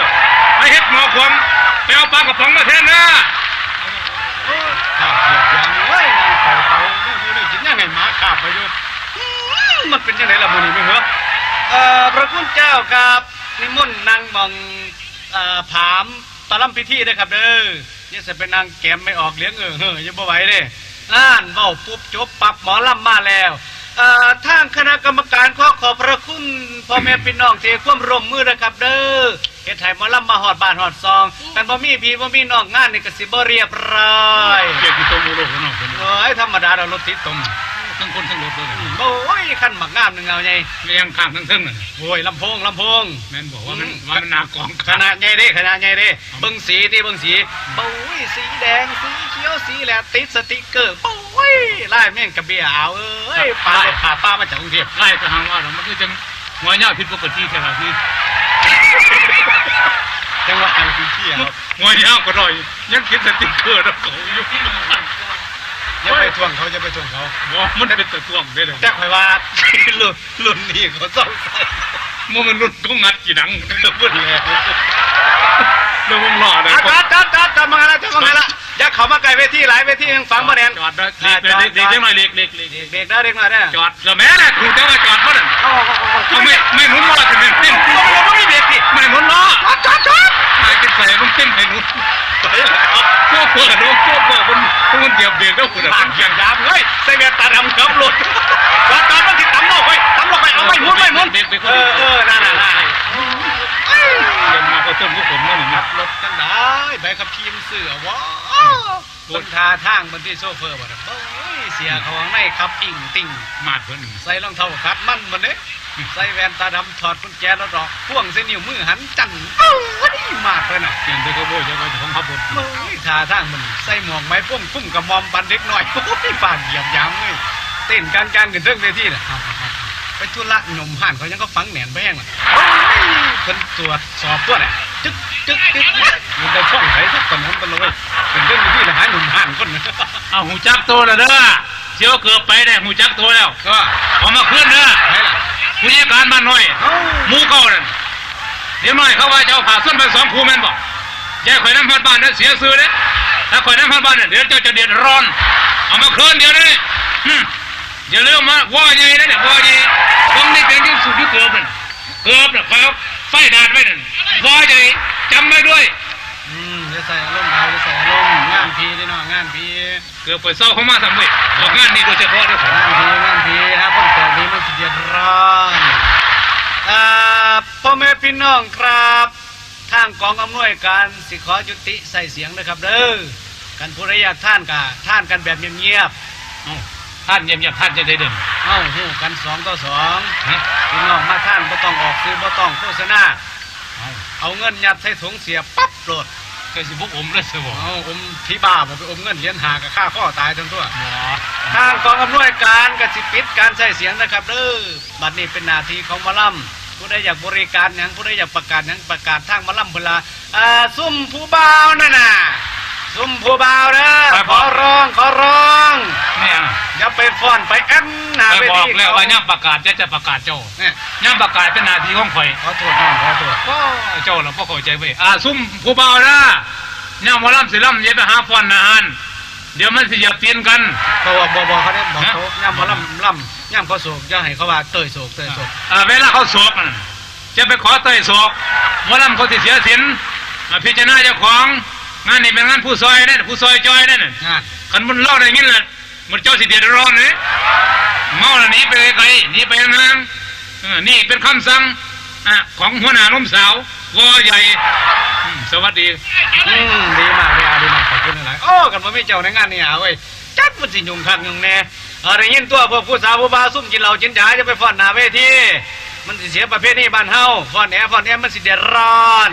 S4: ไปเห็ดหมอความไปเอาปลากระป๋องมาเทนนะ
S3: ข้าวเหยียบยางเว้ยนางเต่าดูนี่กินยังไงหมาขาบไปอยู่มันเป็นยังไงล่ะมื้อนี้ไม่เหรอพระคุณเจ้าครับนิมนต์นางมองผามตะล่ำพิธีด้วยครับเด้อยังจะเป็นนางแกมไม่ออกเลี้ยงยังบ่ไหวเด้อ่านเว้าปุ๊บจบปับหมอลำมาแล้วทางคณะกรรมการขอพระคุณพ่อแม่พี่น้องที่ร่วมร่วมมือนะครับเด้อเฮ็ดให้หมอลำมาฮอดบ้านฮอดซองกันบ่มีพี่บ่มีน้องงานนี่ก็สิบ่เรียบร้อย
S4: เกียรติโตโมโลของน้องคน
S3: โอ้ยธรรมดาเรารถติดตม
S4: ทั้งคนทั้งรถเลย
S3: โอ้ยคันหมักงามนึงเอาใหญ่
S4: เลี้ยงข้างทั้งทึ่งน่ะ
S3: โอ้ยลำโพง
S4: แม่นบอกว่ามันนากอง
S3: ขนาดใหญ่เด้เบิ่งสีที่เบิ่งสีโอ้ยสีแดงสีเขียวสีแหลมติดสติกเกอร์โอ้ยลายแม่งกระเบียเอาเอ้ยปลามาจากกรุงเทพ
S4: ไล่จะหางว่ามันคือจังหัวเน่าผิดปกติแค่ไหนที่
S3: จังหวะอันคือเที่ยว
S4: หัวเน่าก็รอยยังคิดสติ๊กเกอร์แล้วเขาอยู่
S3: อย่าไปทวงเขาอย่าไปทวงเขา
S4: ว่ามันเป็นตัวท่วงได้เลย
S3: แต่ข่อยว่ารุ่นนี้เขาต้องใส่
S4: มันรุ่นก็งัดกี่ดัง
S3: พูดแล้ว
S4: แล้วมึงหล่อเลย
S3: จัดมาแล้วอย่าเข้ามาใกล้เวทีหลายเวทีฟังบ่แน่น
S4: จอดเล็กเล็กหน่อยเล็ก
S3: เด็กได้เด็กหน่อยได้
S4: จอดแล้วแม่น่ะถูกแต่ว่าจอดเพราะนั่นเขาไม่หนุนล้อจะเป็นเต้น
S3: ไม่เด็กดิ
S4: ไม่หนุนล้อ
S3: จอด
S4: หายกันใส่มึงเต้นให้หนุนโซ่เปิดโซ่เปิดมันเดียบเบรกแล้วคุณ
S3: ปากเขียงยามเฮ้ยใส่เวตาดำขับรถตอนมันติดตำโลกไปเอาไม่หมุนนั่น
S4: เดินมาก็ต้นพวกผมนั่นนี่
S3: ขับรถจังได้ใบขับขี่มันเสือวะบนทาทางบนที่โซเฟอร์บ่นะเสียเขาข้างในขับอิ่งติ่ง
S4: มาดเพิ่น
S3: ใส่รองเท้าคัดมันมันเด้ใส่แว่นตาดำถอดกุญแจแล้วดอกพ่วงเส้นนิ้วมือหันจันมากเลยน่ะ
S4: เปลี่ยนไปก็โบยจะไปของขับรถ
S3: ทาทางมันใส่หมวกไม้พุ่มคุ้มกับมอมปันเด็กหน่อยปากเหยียบยามเลยเต้นการขึ้นเรื่องเวทีน่ะไปธุระหนุ่มห่านเขายังก็ฟังแหนนไปแห้งน่ะคนตรวจสอบตัวเนี่ยจึ๊กมันจะช่องไหนทุกถนนกันเลยเป็นเรื่องที่หาหนุ่มห่านคน
S4: เอาหูจักตัวแล้วเด้อเชี่ยวเกือบไปได้หูจักตัวแล้ว
S3: ก็
S4: เอามาขึ้นเด้อ
S3: ไหนล่ะ
S4: ผู้จัดการบ้านน้อยหมูเก่านั่นเดี๋ยวน้อยเขาว่าจะเอาผ่าส้นไป2 คู่แม่นบอกแย่ข่อยน้ำพันบ้านนั้นเสียซื้อเด้ถ้าข่อยน้ำพันบ้านเนี่ยเดี๋ยวจะเดือดร้อนเอามาคืนเดี๋ยวนี้อย่าลืมมาว่าใหญ่นะเนี่ยว่าใหญ่ต้องได้เป็นที่สุดที่เกือบน่ะเขาไฟดาดไว้นั่นว่าใหญ่จำไว้ด้วย
S3: จะใส่อารมณ์จะใส่อารมณ์งานพีได้เนาะงานพี
S4: เกือบเปิดเศร้าเข้ามาทำเว้ยออกงานนี่โดยเฉพาะด้วยผม
S3: งานพีฮะคนแต่นี้มันเดือดร้อนพ่อแม่พี่น้องครับทางกองอำนวยการสิขอยุติใส่เสียงนะครับเด้อ กันผู้ใดอยากท่านกะท่านกันแบบเงียบ
S4: เอ้าท่านเงียบๆท่านจะได้เด่น
S3: ๆเอ้าฮู้กัน2 ต่อ 2
S4: ฮะ
S3: พี่น้องมาท่านบ่ต้องออกซื้อบ่ต้องโฆษณา
S4: เอ้า
S3: เอาเงินยัดใส่ถุงเสียบปั๊บโหลด
S4: เคยสิบุกอมเลยสิบ่
S3: เอาอมที่บ้าบ่ไปอมเงินเหรียญหากับค่าข้อตายทั้งตัว
S4: หมอ
S3: ทางกองอำนวยการกสิปิดการใช้เสียงนะครับเด้อบัดนี้เป็นหน้าที่ของหมอลำผู้ใดอยากบริการหยังผู้ใดอยากประกาศหยังประกาศทางหมอลำเวลาซุ่มผู้บ่าวนั่นน่ะซุ่มผู้บ่าวเด้อขอร้อง
S4: แม่อ่ะ
S3: อย่าไปฟ้อนไปแอนหน้า
S4: ไป
S3: เว
S4: บอ
S3: ที
S4: กแล้วว่าย่ำประกาศจะประกาศเจ้า
S3: เนี่ย
S4: ย่ำประกาศเป็นหน้าที่ของข่อย
S3: ขอโทษน้องขอโทษ
S4: โอ้เจ้าเราพ่อเข้าใจเว้ยซุ่มผู้เบานะย่ำหมอลำสิลำอย่าไปหาฟอนอาหารเดี๋ยวมันสิเหยียบตีนกัน
S3: เขาบอกเขาได้บอกเขาย่ำหมอลำย่ำเขาโศกอย่าให้เขาว่าเตยโศก
S4: เวลาเขาโศกน่ะจะไปขอเตยโศกหมอลำเขาสิเสียสินพิจารณาเจ้าของงานนี้เป็นงานผู้ซอยนั่นผู้ซอยจอยนั่น
S3: งาน
S4: ขันมันเล่าได้ยินแหละมันเจ้าสิเดือดร้อนเลยเมาแล้วหนีไปไกลหนีไปห่างนี่เป็นคำสั่งของหัวหน้านุ่มสาววอใหญ่สวัสดี
S3: ดีมากเลยดีมากขอบคุณหลายโอ้กันว่าไม่เจ้าในงานนี่เว้ยจักมันสิยุ่งคักยุ่งแน่ได้ยินตัวพวกผู้สาวผู้บ่าวซุ่มกินเหล้าจินจ๋าจะไปฟ้อนหน้าเวทีมันสิเสียประเภทนี้บ้านเฮาฟ้อนแหนมันสิเดือดร้อน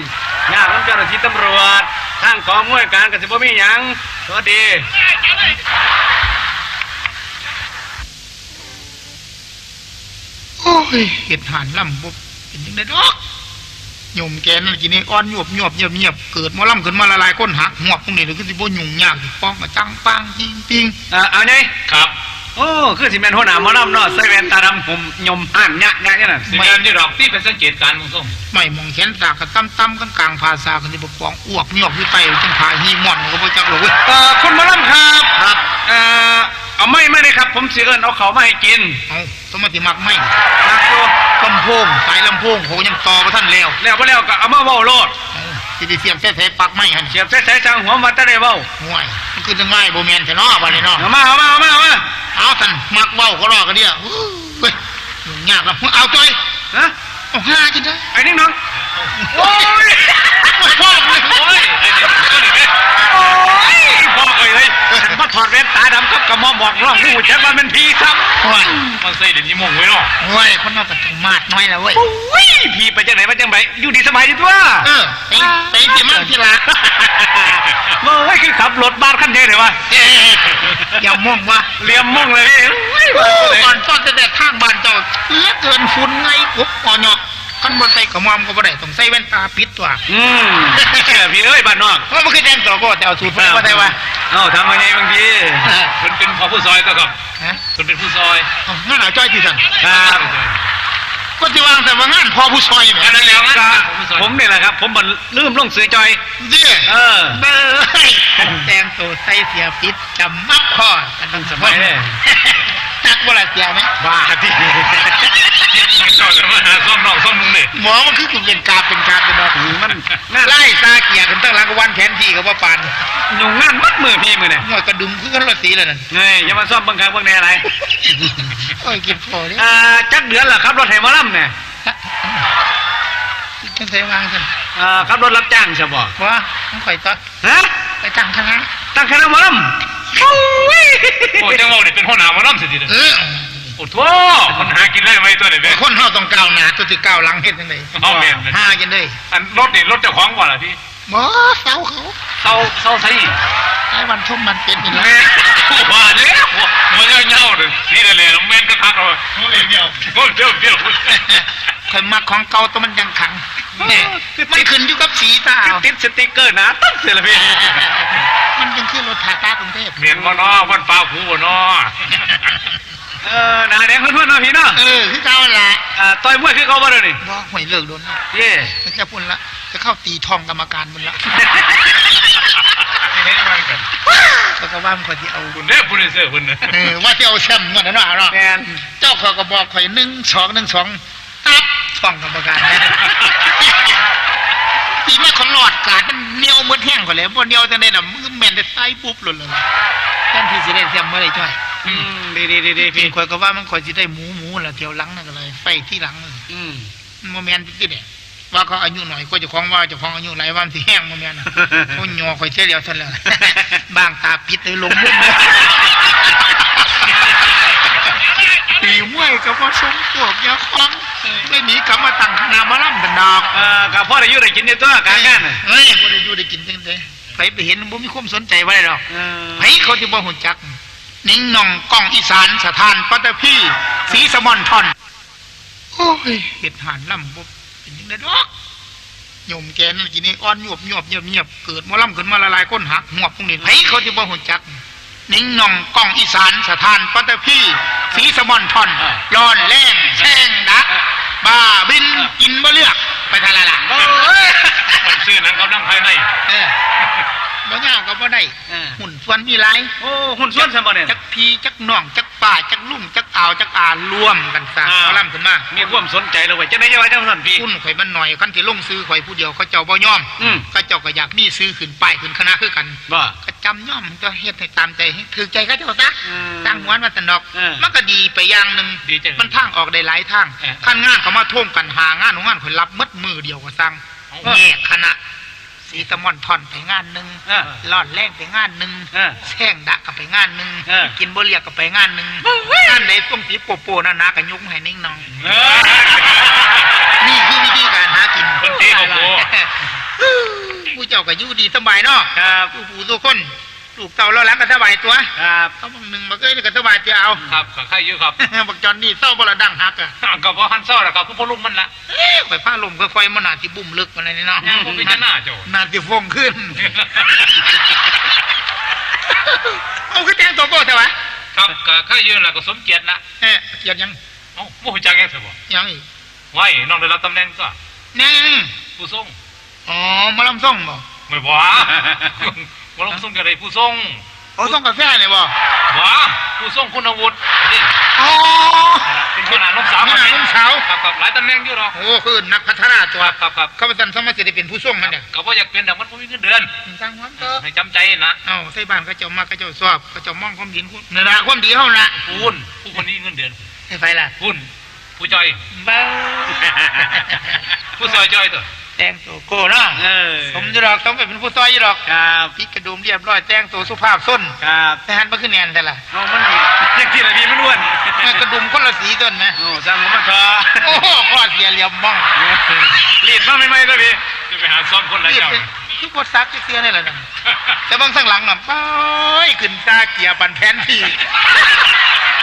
S3: ยากมันเจ้าหน้าที่ตำรวจทางกองมวยการก็สิบ่มีหยังสวัสดี
S2: โอ้ยเห็ดหานล่ำบบเป็นยังไงดอกโยมแกนั่นกินนี่อ่อนหยวบเงียบเกิดหมอล่ำขึ้นมาละลายก้นหักหวบตรงนี้เลยคือสิบ่ยุ่งยากป้องมาจังปังจริง
S3: เอาไง
S4: ครับ
S3: โอ้คือสิแม่นหัวหน้าหมอลำเนาะใส่แว่นตาดำผมยมห่านยะนี่น่ะ
S4: สิแมนยี่ดอกที่เป็นสังเกตการณ์มึงส้ม
S2: ไม่มองแขนสากกับตั้มกลางภาษากันสิบ่ปองอ้วกหยอกอยู่ใต้จังผาฮีม่อนก็บ่จักหรอกเว้ย
S3: คุณหมอลำครับเอาไม่ได้ครับผมสิเอิ้นเอาเขามาให้กิน
S2: เอาสมมติมักไม่
S3: ครับอยู่
S2: ลำโพงสายลำโพงโหยังต่อบ่ทันแล้ว
S3: แล้วบ่แล้วก็เอามาเว้าโลด
S2: สิได้เสียงแท้ๆปักไม่หั่น
S3: เสียบใส่ๆทางหัวมาแต่ได้เว้า
S2: ห่วยมันคือจังง่ายบ่แม่นแท้เนาะบัดนี้เนาะ
S3: เอามา
S2: เอาท่านมักเว้าก็รอกันเดียวเฮ้ยยุ่งยากแล้วเอาจ้อย
S3: ฮะ
S2: เอาหากินได้
S3: ไอ้นี่น้องโอ้ย
S2: พ่อเลย
S4: โอ้ยไอ้เด็กตัวนี้เนี่ย
S3: โอ้ยพ่อเลยฉันมาถอดแว่นตาดำกับกระหม่อมบอกร้องผู้จักว่าเป็นผีซ้ำ
S2: ห่วย
S4: มันใส่เดี๋ยวนี้มงไว้เนาะ
S2: ห่วยคนเราก็ต้องมาดน้อยแล้วเว้ย
S3: โอ้ยผีไปจังไหนมาจังไงอยู่ดีสบายดีตัว
S2: ไปสิมาที่ละ
S3: เมื่อคือขับรถบ้านขั้นเดียวเลยวะ
S2: อย่ามองว่า
S3: เลียมม่งเลยพี่
S2: ก่อนต้นแต่ข้างบ้านเจ้าเหลือเกินฝุ่นไงปุ๊บอ่อนหยอกขั้นบนใส่กระมอมก็บ่ได้ต้องใส่แว่นตาปิดตัว
S3: เชื่อพี่เอ้ยบ้านนอก
S2: เพราะมันคือแดงต่อก็แต่เอาสูตรไปว่าได้ว่า
S3: เอ้าทำมาไงบางที
S4: คุณเป็นพอผู้ซอยก็ครับ
S2: ฮะ
S4: คุณเป็นผู้ซอย
S2: งั้นเอาจ้อยที่สั่น
S3: ครับ
S2: ก็ที่วางแต่ว่างานพอผู้ซอยเนี่ย
S4: นั่นแล้วงั้น
S3: ผมนี่แหละครับ ผมมันลืมลงซื้อจอย
S2: เด้
S3: เออ
S2: เบ้ยแต่งตัวใส่เสียปิดจำมับคอกันทั้งสมัยจักบ่ละเสียไหม
S3: บ้าที่
S4: เจ้าจะมาหาซ่อมนอกซ่อมนุ่งเนี่ย
S2: หมอมันคือเป็นกาเป็นดอก
S3: มันน่า
S2: ไล่ซาเกียกันตั้งหลังวันแผนที่กับว่าปาน
S3: ยุ่งงานมัดมือพี่มือเนี่ย
S2: หน่วยกระดุมคือกันละสีเลยนั่น
S3: เงยอย่ามาซ่อมบังคับเบิ่งแน่อะไร
S2: โอ้ยกินพอเลย
S3: จักเดือนเหรอครับรถไถมอลำเนี่ย
S2: จังใส่วางสั่น
S3: ครับรถรับจ้างใช่บ่
S2: ว่าต้องข่อยต่อ
S3: ฮะ
S2: ไปตั้งคณะ
S3: ตั้งคณะหมอลำโอ้ย
S4: โอ้จังหวะนี่เป็นหัวหน้ามาล่ำสิทีเดียว โอ้โหมันหากินได้ไหมตัวนี้
S2: ไอ้
S4: เนี่ย
S2: คนเฮาต้องก้าวหน้าตัวที่ก้าวหลังเฮ็ดจังได๋
S4: เอาแม่น
S2: หากินได้
S4: อันรถนี่รถเจ้าของบ่ล่ะพี่
S2: บ่เสาเขา
S4: เศร้าใส่
S2: ไอ้วันชมมันเป็นนี่
S4: แม่
S2: ล่ะ
S4: ว่าเนี่ยมันเงี้ยวเลยนี่แหละแม่นก็ทักเราเดียวเดียว
S2: ข่อยมักของเก่าตัวมันยังขังนี่มันขึ้นอยู่กับสีตาเอา
S3: ติดสติ๊กเกอร์นะตั้งเสียละพี่
S2: มันยังคือรถทาตากรุงเทพ
S4: เมียนบ่เนาะวันฟ้าผูบ่เนาะ
S3: หนาแดงเพื่อนๆเนาะพี่เนาะ
S2: คือเก่าล่ะ
S3: ต่อยมวยคือเขาบ่เด้อนี่
S2: บ่ห่วยเลิกโดนแล้ว
S3: เย่
S2: มันจะพุ่นละจะเข้าตีทองกรรมการมันละ
S4: เห็นมันกัน
S2: เขาก็ว่ามันข่อยสิเอา
S4: คุณเด้อผู้นี้เสื้อคุณน่ะ
S2: ว่าที่เอาแชมป์เงินนั่นเนาะ
S3: แมน
S2: เจ้าเขาก็บอกข่อย1-2ตับทองกรรมการนะตีมาเขาหลอดกาดมันเหนียวหมดแห้งกว่าแล้วบ่เหนียวจังได๋น่ะมือแม่นได้ใส่ปุ๊บหล่นเลยแทนที่สิได้แชมป์บ่ได้จ้อย
S3: ดี
S2: พี่
S3: พี่
S2: ข่อยก็ว่ามันข่อยสิได้หมูล่ะเที่ยวหลังนั่นก็เลยไปที่หลังเลย
S3: อืม
S2: มันบ่แม่นติดเนี่ย ว่าเขาอายุหน่อยก็จะคล้องว่าจะคล้องอายุหลายวันสิแห้งมาแม่นเขาหยอคอยเสียเดียวซะแล้วบางตาปิดเลยลงมุ่งตีมวยกับว่าสมพวกยาคล้องได้หนีกลับมาตั้งคณะมาล่ำกันดอก
S3: กับพ่อได้อยู่ได้กินในตัวการงาน
S2: เฮ้ยบ่ได้อยู่ได้กินจังได๋ไปเห็นบ่มีความสนใจว่าได้ดอกไผเขาสิบ่ฮู้จักนิ่งหน่องกล้องอีสานสถานปัตตภีศรีสมอนทอนโอ้ยเฮ็ดหานล่ำบ่เป็นจังได๋ดอกโยมแกนั่นกินนี่อ่อนยวบเงียบเกิดหมอล่ำขึ้นมาละลายก้นหักหวบพวกนี้ไผเขาสิบ่ฮู้จักนิ่งหน่องกล้องอีสานสถานปัตตภีศรีสมอนทอนร้อนแรงแช่งดักบ้าบินกินบ่เลือกไปทางละล่ะ
S4: มันชื่อหนังกำลังภายใน
S2: บ่ยาวก็บ่ได้หุ่นส่วนมีหลาย
S3: โอ้หุ่นส่วนซั่นบ่เนี่ย
S2: จักพี่จักน้องจักป้าจักลุงจักอาวจักอารวมกันซะเอาล่ำขึ้นมา
S3: มีความสนใจแล้วเว้ยจังได๋จะว่าจังซั่นพี่
S2: คุณข่อยมันหน่อยคันสิลงซื้อข่อยผู้เดียวเขาเจ้าบ่ยอมเขาเจ้าก็อยากมีซื้อขึ้นป้ายขึ้นคณะคือกัน
S3: บ่
S2: ก็จำยอมก็เฮ็ดให้ตามใจให้ถูกใจเขาเจ้าซะตั้งหัวว่าซั่นดอกมันก็ดีไปอย่างนึงมันทางออกได้หลายทางคันงานเขามาท่วมกันหางานของงานข่อยรับมัดมือเดียวก็สั่งแยกคณะสีตะมอนทอนไปงานหนึ่งลอดแรงไปงานหนึ่งแช่งดักกับไปงานหนึ่งกินบ่เรียกกับไปงานหนึ่งงานใดต้มสีโปโปนานากันยุ้งให้นิ่งนองนี่คือวิธีการหากิน
S4: คนที่โอ้โห
S2: ผู้เจ้าก็อยู่ดีสบายเนาะผู้ทุกคนลูกเต่าเราแล้วก็สบายตัวเขาบางหนึ่งมาเกยก็สบายตัวเอา
S4: ครับกับใครอยู่ครับ
S2: บักจอนนี่เศร้าบ่ละดังฮักอ่ะ
S4: กับว่าฮันเศร้าแล้วกับผู้ลุงมันละ
S2: ไปผ้าลมค่อยๆมันหนาที่บุ่มลึกอะไรนี่เนาะ
S4: ผมเป็นหน้าโจ
S2: หนาที่ฟงขึ้นเอาขึ้นแจ้งตัวโก้ใช่ไหม
S4: ครับกับใครอยู่แล้วก็สมเกียรตินะ
S2: เกียรติยัง
S4: โอ้ผู้จักยังสิบ่
S2: ยังอีก
S4: ไว้น้องได้รับตำแหน่งก็
S2: นี่
S4: ผู้ทรง
S2: อ๋อมาลำส่งบ่
S4: ไม่บ่มาลำส่งกับไอ้ผู้ทรง
S2: ส่งกาแฟเนี่ยบ่
S4: บ่ผู้ทรงคุณอาวุธนี่
S2: อ๋อ
S4: เป็นขนาดน้องสาว
S2: ขนาดน้องสาว
S4: ครับหลายตำแหน่งอยู่หรอก
S2: โอ้คือนักพัฒนาตัว
S4: ครับ
S2: เขาเป็นสมัยจะได้เป็นผู้ทรงนั่นเนี่ย
S4: ก็บ่อยากเป็นแต่มันบ่มีเงินเดือน
S2: จังหวะก็
S4: ให้จำใจนะ
S2: ใส่บ้านเขาเจ้ามาเขาเจ้าสอบเขาเจ้ามองความดีนั่นล่ะความดีเฮาน่ะ
S4: ผู้คนนี้เงินเดือน
S2: ให้ไปล่ะ
S4: ผู้จอย
S2: บ้า
S4: ผู้ซอยจอยตัว
S2: แต่งตัวโก้เนาะผมจะดอกต้องเป็นผู้ซอยอยู่ดอก
S3: ครับ
S2: พี่กระดุมเรียบร้อยแต่งตัวสุภาพส้น
S3: ครับ
S2: แต่หันมาขึ้นแนนแต่ละ
S3: มันยังที่ไหนพี่มันอ้วน
S2: กระดุมคนละสีต้นไหม
S3: โอ้สร้างมันเถอะ
S2: โอ้ข้อเสียเหลี่ยมบ้อง
S3: รีดมาไม่เลยพี่
S4: จะไปหาซ้อมคนไรเจ้า
S2: ทุกบทซักเสียนี่แหละนั่นแต่บางสั่งหลังน่ะป้ายขึ้นตาเกียร์ปันแผนที่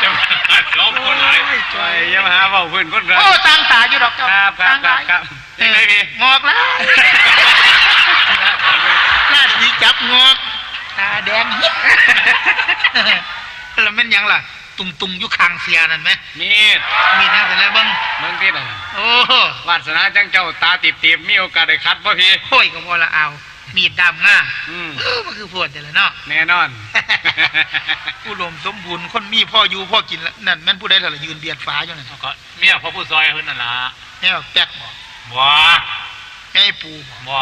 S4: จะมาหาซ้อมคนไร
S3: ใจยังมาหาเบาพื้นคนไร
S2: โอ้ตั้งตาอยู่ดอกเจ้า
S3: ครับยังไงพี่
S2: งอกแล้วหน้าสีจับงอกตาแดงฮิตแล้วมันยังล่ะตุงอยู่คางเสียนั่นไหมมีนะแต่แล้วบ้าง
S3: ที่ไหน
S2: โอ้
S3: วาสนาจังเจ้าตาตีบมีโอกาสได้คัดป่ะพี่
S2: โอ้ยก็พอละเอามีดดำง่ามันคือพวดแต่ละเนาะ
S3: แน่นอน
S2: ผู้ลมสมบูรณ์คนมีพ่ออยู่พ่อกินแล้วนั่นแม่นผู้ใดล่ะยืนเบียดฟ้าอยู่นั่น
S4: ก็เมียพ่อผู้ซอยเพิ่นนั่นล่ะ
S2: แม่แป๊ก
S4: บ่
S2: ไอ้ปู
S4: บ่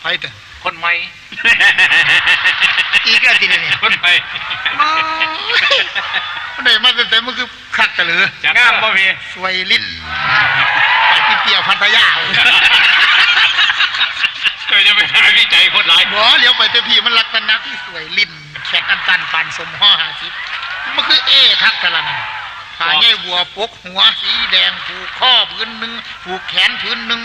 S2: ไปเถอะ
S4: คนใหม่
S2: อีกทีนึง
S4: คนใหม่
S2: มันได้มาแต่มันคือคักกันเลย
S3: งามบ่พี่
S2: สวยลิ้นไปเกี่ยวพัทยา
S4: เคยจะไปหาวิจัยคนหลาย
S2: บ่เลี้ยวไปเจ้าพี่มันลักษณะที่สวยลิ้นแขกอันตันปานสมห่อ50มันคือคักกันล่ะขาใหญ่วัวปกหัวสีแดงผูกข้อพื้นนึงผูกแขนพื้นนึง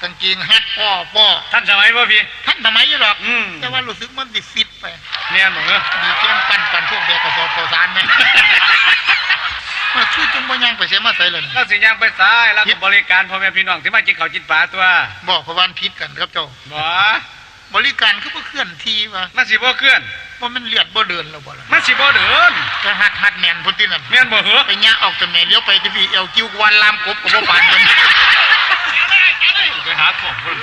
S2: กางเกงฮัดป้อ
S3: ท่านสมัยป่ะพี่
S2: ท่านสมัยอยู่หรอกแต่ว่ารู้สึกมันติดฟิตไป
S3: เนี่ยหนู
S2: ดีแก้มปั่นพวกเด็กกระสอบข้าวสารไหมมาชื่อจงบ่ยังไปใช้มาใส่เลย
S3: แล้วสิยังไปซ้ายแล้วบริการพ่อแม่พี่น้องที่มากินข้าวกินปลาตัว
S2: บอกพวันพิษกันครับเจ้าบริการคือบ่เคลื่อนที่ว่า
S3: มันสิบ่เคลื่อน
S2: ว่ามันเลียดบ่เดินแล้วบ่ล่ะ
S3: มันสิบ่เดิน
S2: แต่หัดแม่นพุ่นที่นั่น
S3: แม่นบ่เหรอ
S2: ไปย่าออกจากแม่เลี้ยวไปที่พี่เอวกิ้วกวนลามกบกับบ่ปานกัน
S4: ไปหาของคน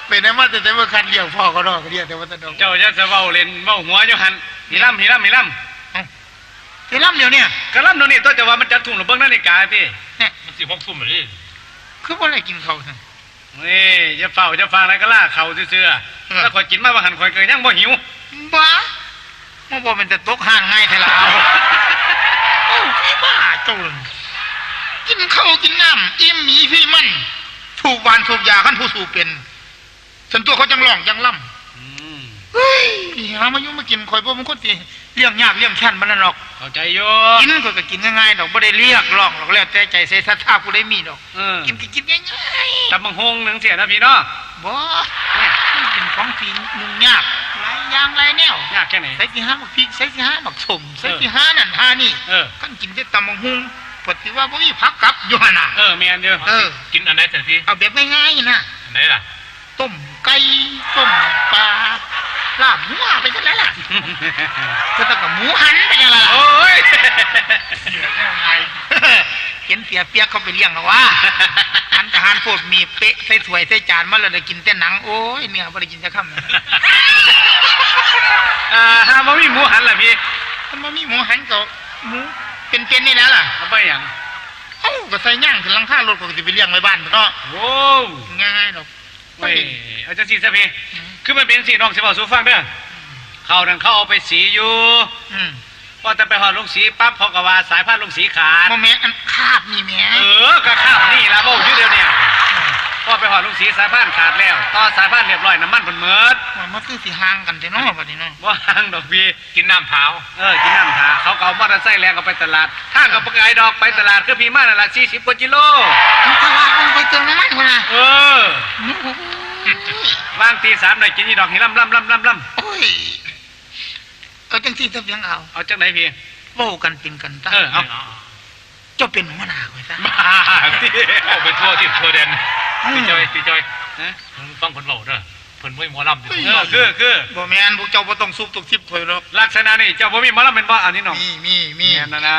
S2: ไปไหนมาแต่ว่าคันเลี้ยวพ่อก็รอก็เรียกแต่ว่าตะดอก
S3: เจ้าจะเว้าเล่นเว้าหัวอยู่หั่นมีล่ำเดี๋ยว
S2: เนี่ย
S3: ก็ล่ำเดี๋ยวนี้ตัวจะว่ามันจัดทุ่งหรือเบิ่งนาฬิกาพี่
S2: เนี่ย
S4: มันสิ6 ทุ่มเลย
S2: คือบ่ได้กินข้าวซั่น
S3: นี่จะเฝ้าจะฟังอะไรก็ล่าเข่าซื่อๆถ้าข่อยกินมาบ่หันข่อยเกิดยังบ่หิว
S2: บ้ามันบ่เป็นแต่ตกห่างง่ายแท้ล่ะโอ้พี่บ้าโจรกินข้าวกินน้ำอิ่มมีพี่มัน ถูกวานถูกยาขั้นผู้สู่เป็นฉันตัวเขาจังร้องจังล่ำเฮ้ยหามายุ่งมากินข่อยบ่มันคนสิเลี้ยงยากเลี้ยงชั้นมันนั่นหรอก
S3: เข้าใจโย
S2: กินก็กินง่ายๆดอกบ่ได้เรียกร้องหรอกแล้วแต่ใจใส่ศรัทธาผู้ใดมีดอกกินก็กินง่ายๆ
S3: ตำบังฮงหนึ่งเสียนะพี่เนาะ
S2: บ่เนี่ยมันเป็นของที่ยุ่งยากหลายอย่างหลายแนวย
S3: ากแค่ไหน
S2: ใส่สิหาหมักพริกใส่สิหาหมักสมใส่สิหานั่นหานี่ ขั้นกินแต่ตำบักหุ่งปฏว่าบ่มีผักกลับอยู่หั่นน่ะ
S3: แม่นเด้อ
S4: กินอันไหนสันพี่
S2: เอาแบบง่ายๆนะ
S4: อันไหนล่ะ
S2: ต้มไก่ต้มปลาลาบหัวไปจังได๋ล่ะก็ต้องกับหมูหันไปจังได๋ล่ะ
S3: โอ้ย
S2: เห็นเสียเปียกเขาไปเลี้ยงแล้วว่าหันทหารโพดมีเป๊ะใส่ถ้วยใส่จานมาแล้วได้กินแต่หนังโอ้ยเนื้อบ่ได้กินจักคำ
S3: ฮาบ่มีหมูหันล่ะพี่
S2: มันบ่มีหมูหันก็หมูเป็นๆนี่แหละล่ะ
S3: เอาไปหยัง
S2: เอ้าก็ใส่ย่างขึ้นหลังคารถก็สิไปเลี้ยงไว้บ้านเนาะ
S3: โว้
S2: ง่ายดอก
S3: เว้ยเอาจังซี่ซะพี่คือมันเป็นสิน้องสิเว้าสู่ฟังเด้อเขานั่นเขาเอาไปสีอยู่พอแต่ไปหอดลงสีปั๊บเขาก็ว่าสายพานลงสีขาด
S2: บ่แม่นอันคาบนี่แหม่
S3: ก็คาบนี่ล่ะเว้าอยู่เดี๋ยวนี้พอไปหอดลงสีสายพานขาดแล้วต่อสายพานเรียบร้อยน้ำมันเพิ่นหมด
S2: มันคือสิห่างกันแต่เนาะบัดนี้เนาะ
S3: บ่ห่างดอกพี่
S4: กินน้ำเท้า
S3: กินน้ำทาเขาก็เอามอเตอร์ไซค์แรงเอาไปตลาดทางกับปกายดอกไปตลาดคือพี่มานั่นล่ะ40กว่ากิโล
S2: มันตลาดมันไปเติมน้ำมันพุ่นน่ะ
S3: วางตี3ได้กินอีดอกหิล่ำ
S2: โอ้ยเอาจังซี่ซะเพียงเอา
S3: เอาจังไหนพี่
S2: เว้ากันเป็นกันตา
S3: เอา
S2: เจ้าเป็นหัวหน้าไว้ซะ
S3: บ้าสิ
S4: โอ้ไปทั่วที่ทั่วแดนพี่จอยต้องคนเบาเด้อเพิ่นไม่หมอลำอยู่
S3: คือ
S2: บ่แม่นพวกเจ้าบ่ต้องซุบตกทิพย์ถอยหรอก
S3: ลักษณะนี่เจ้าบ่มีหมอลำเป็นบ่อันนี้น้อง
S2: มี
S3: แม่นนะ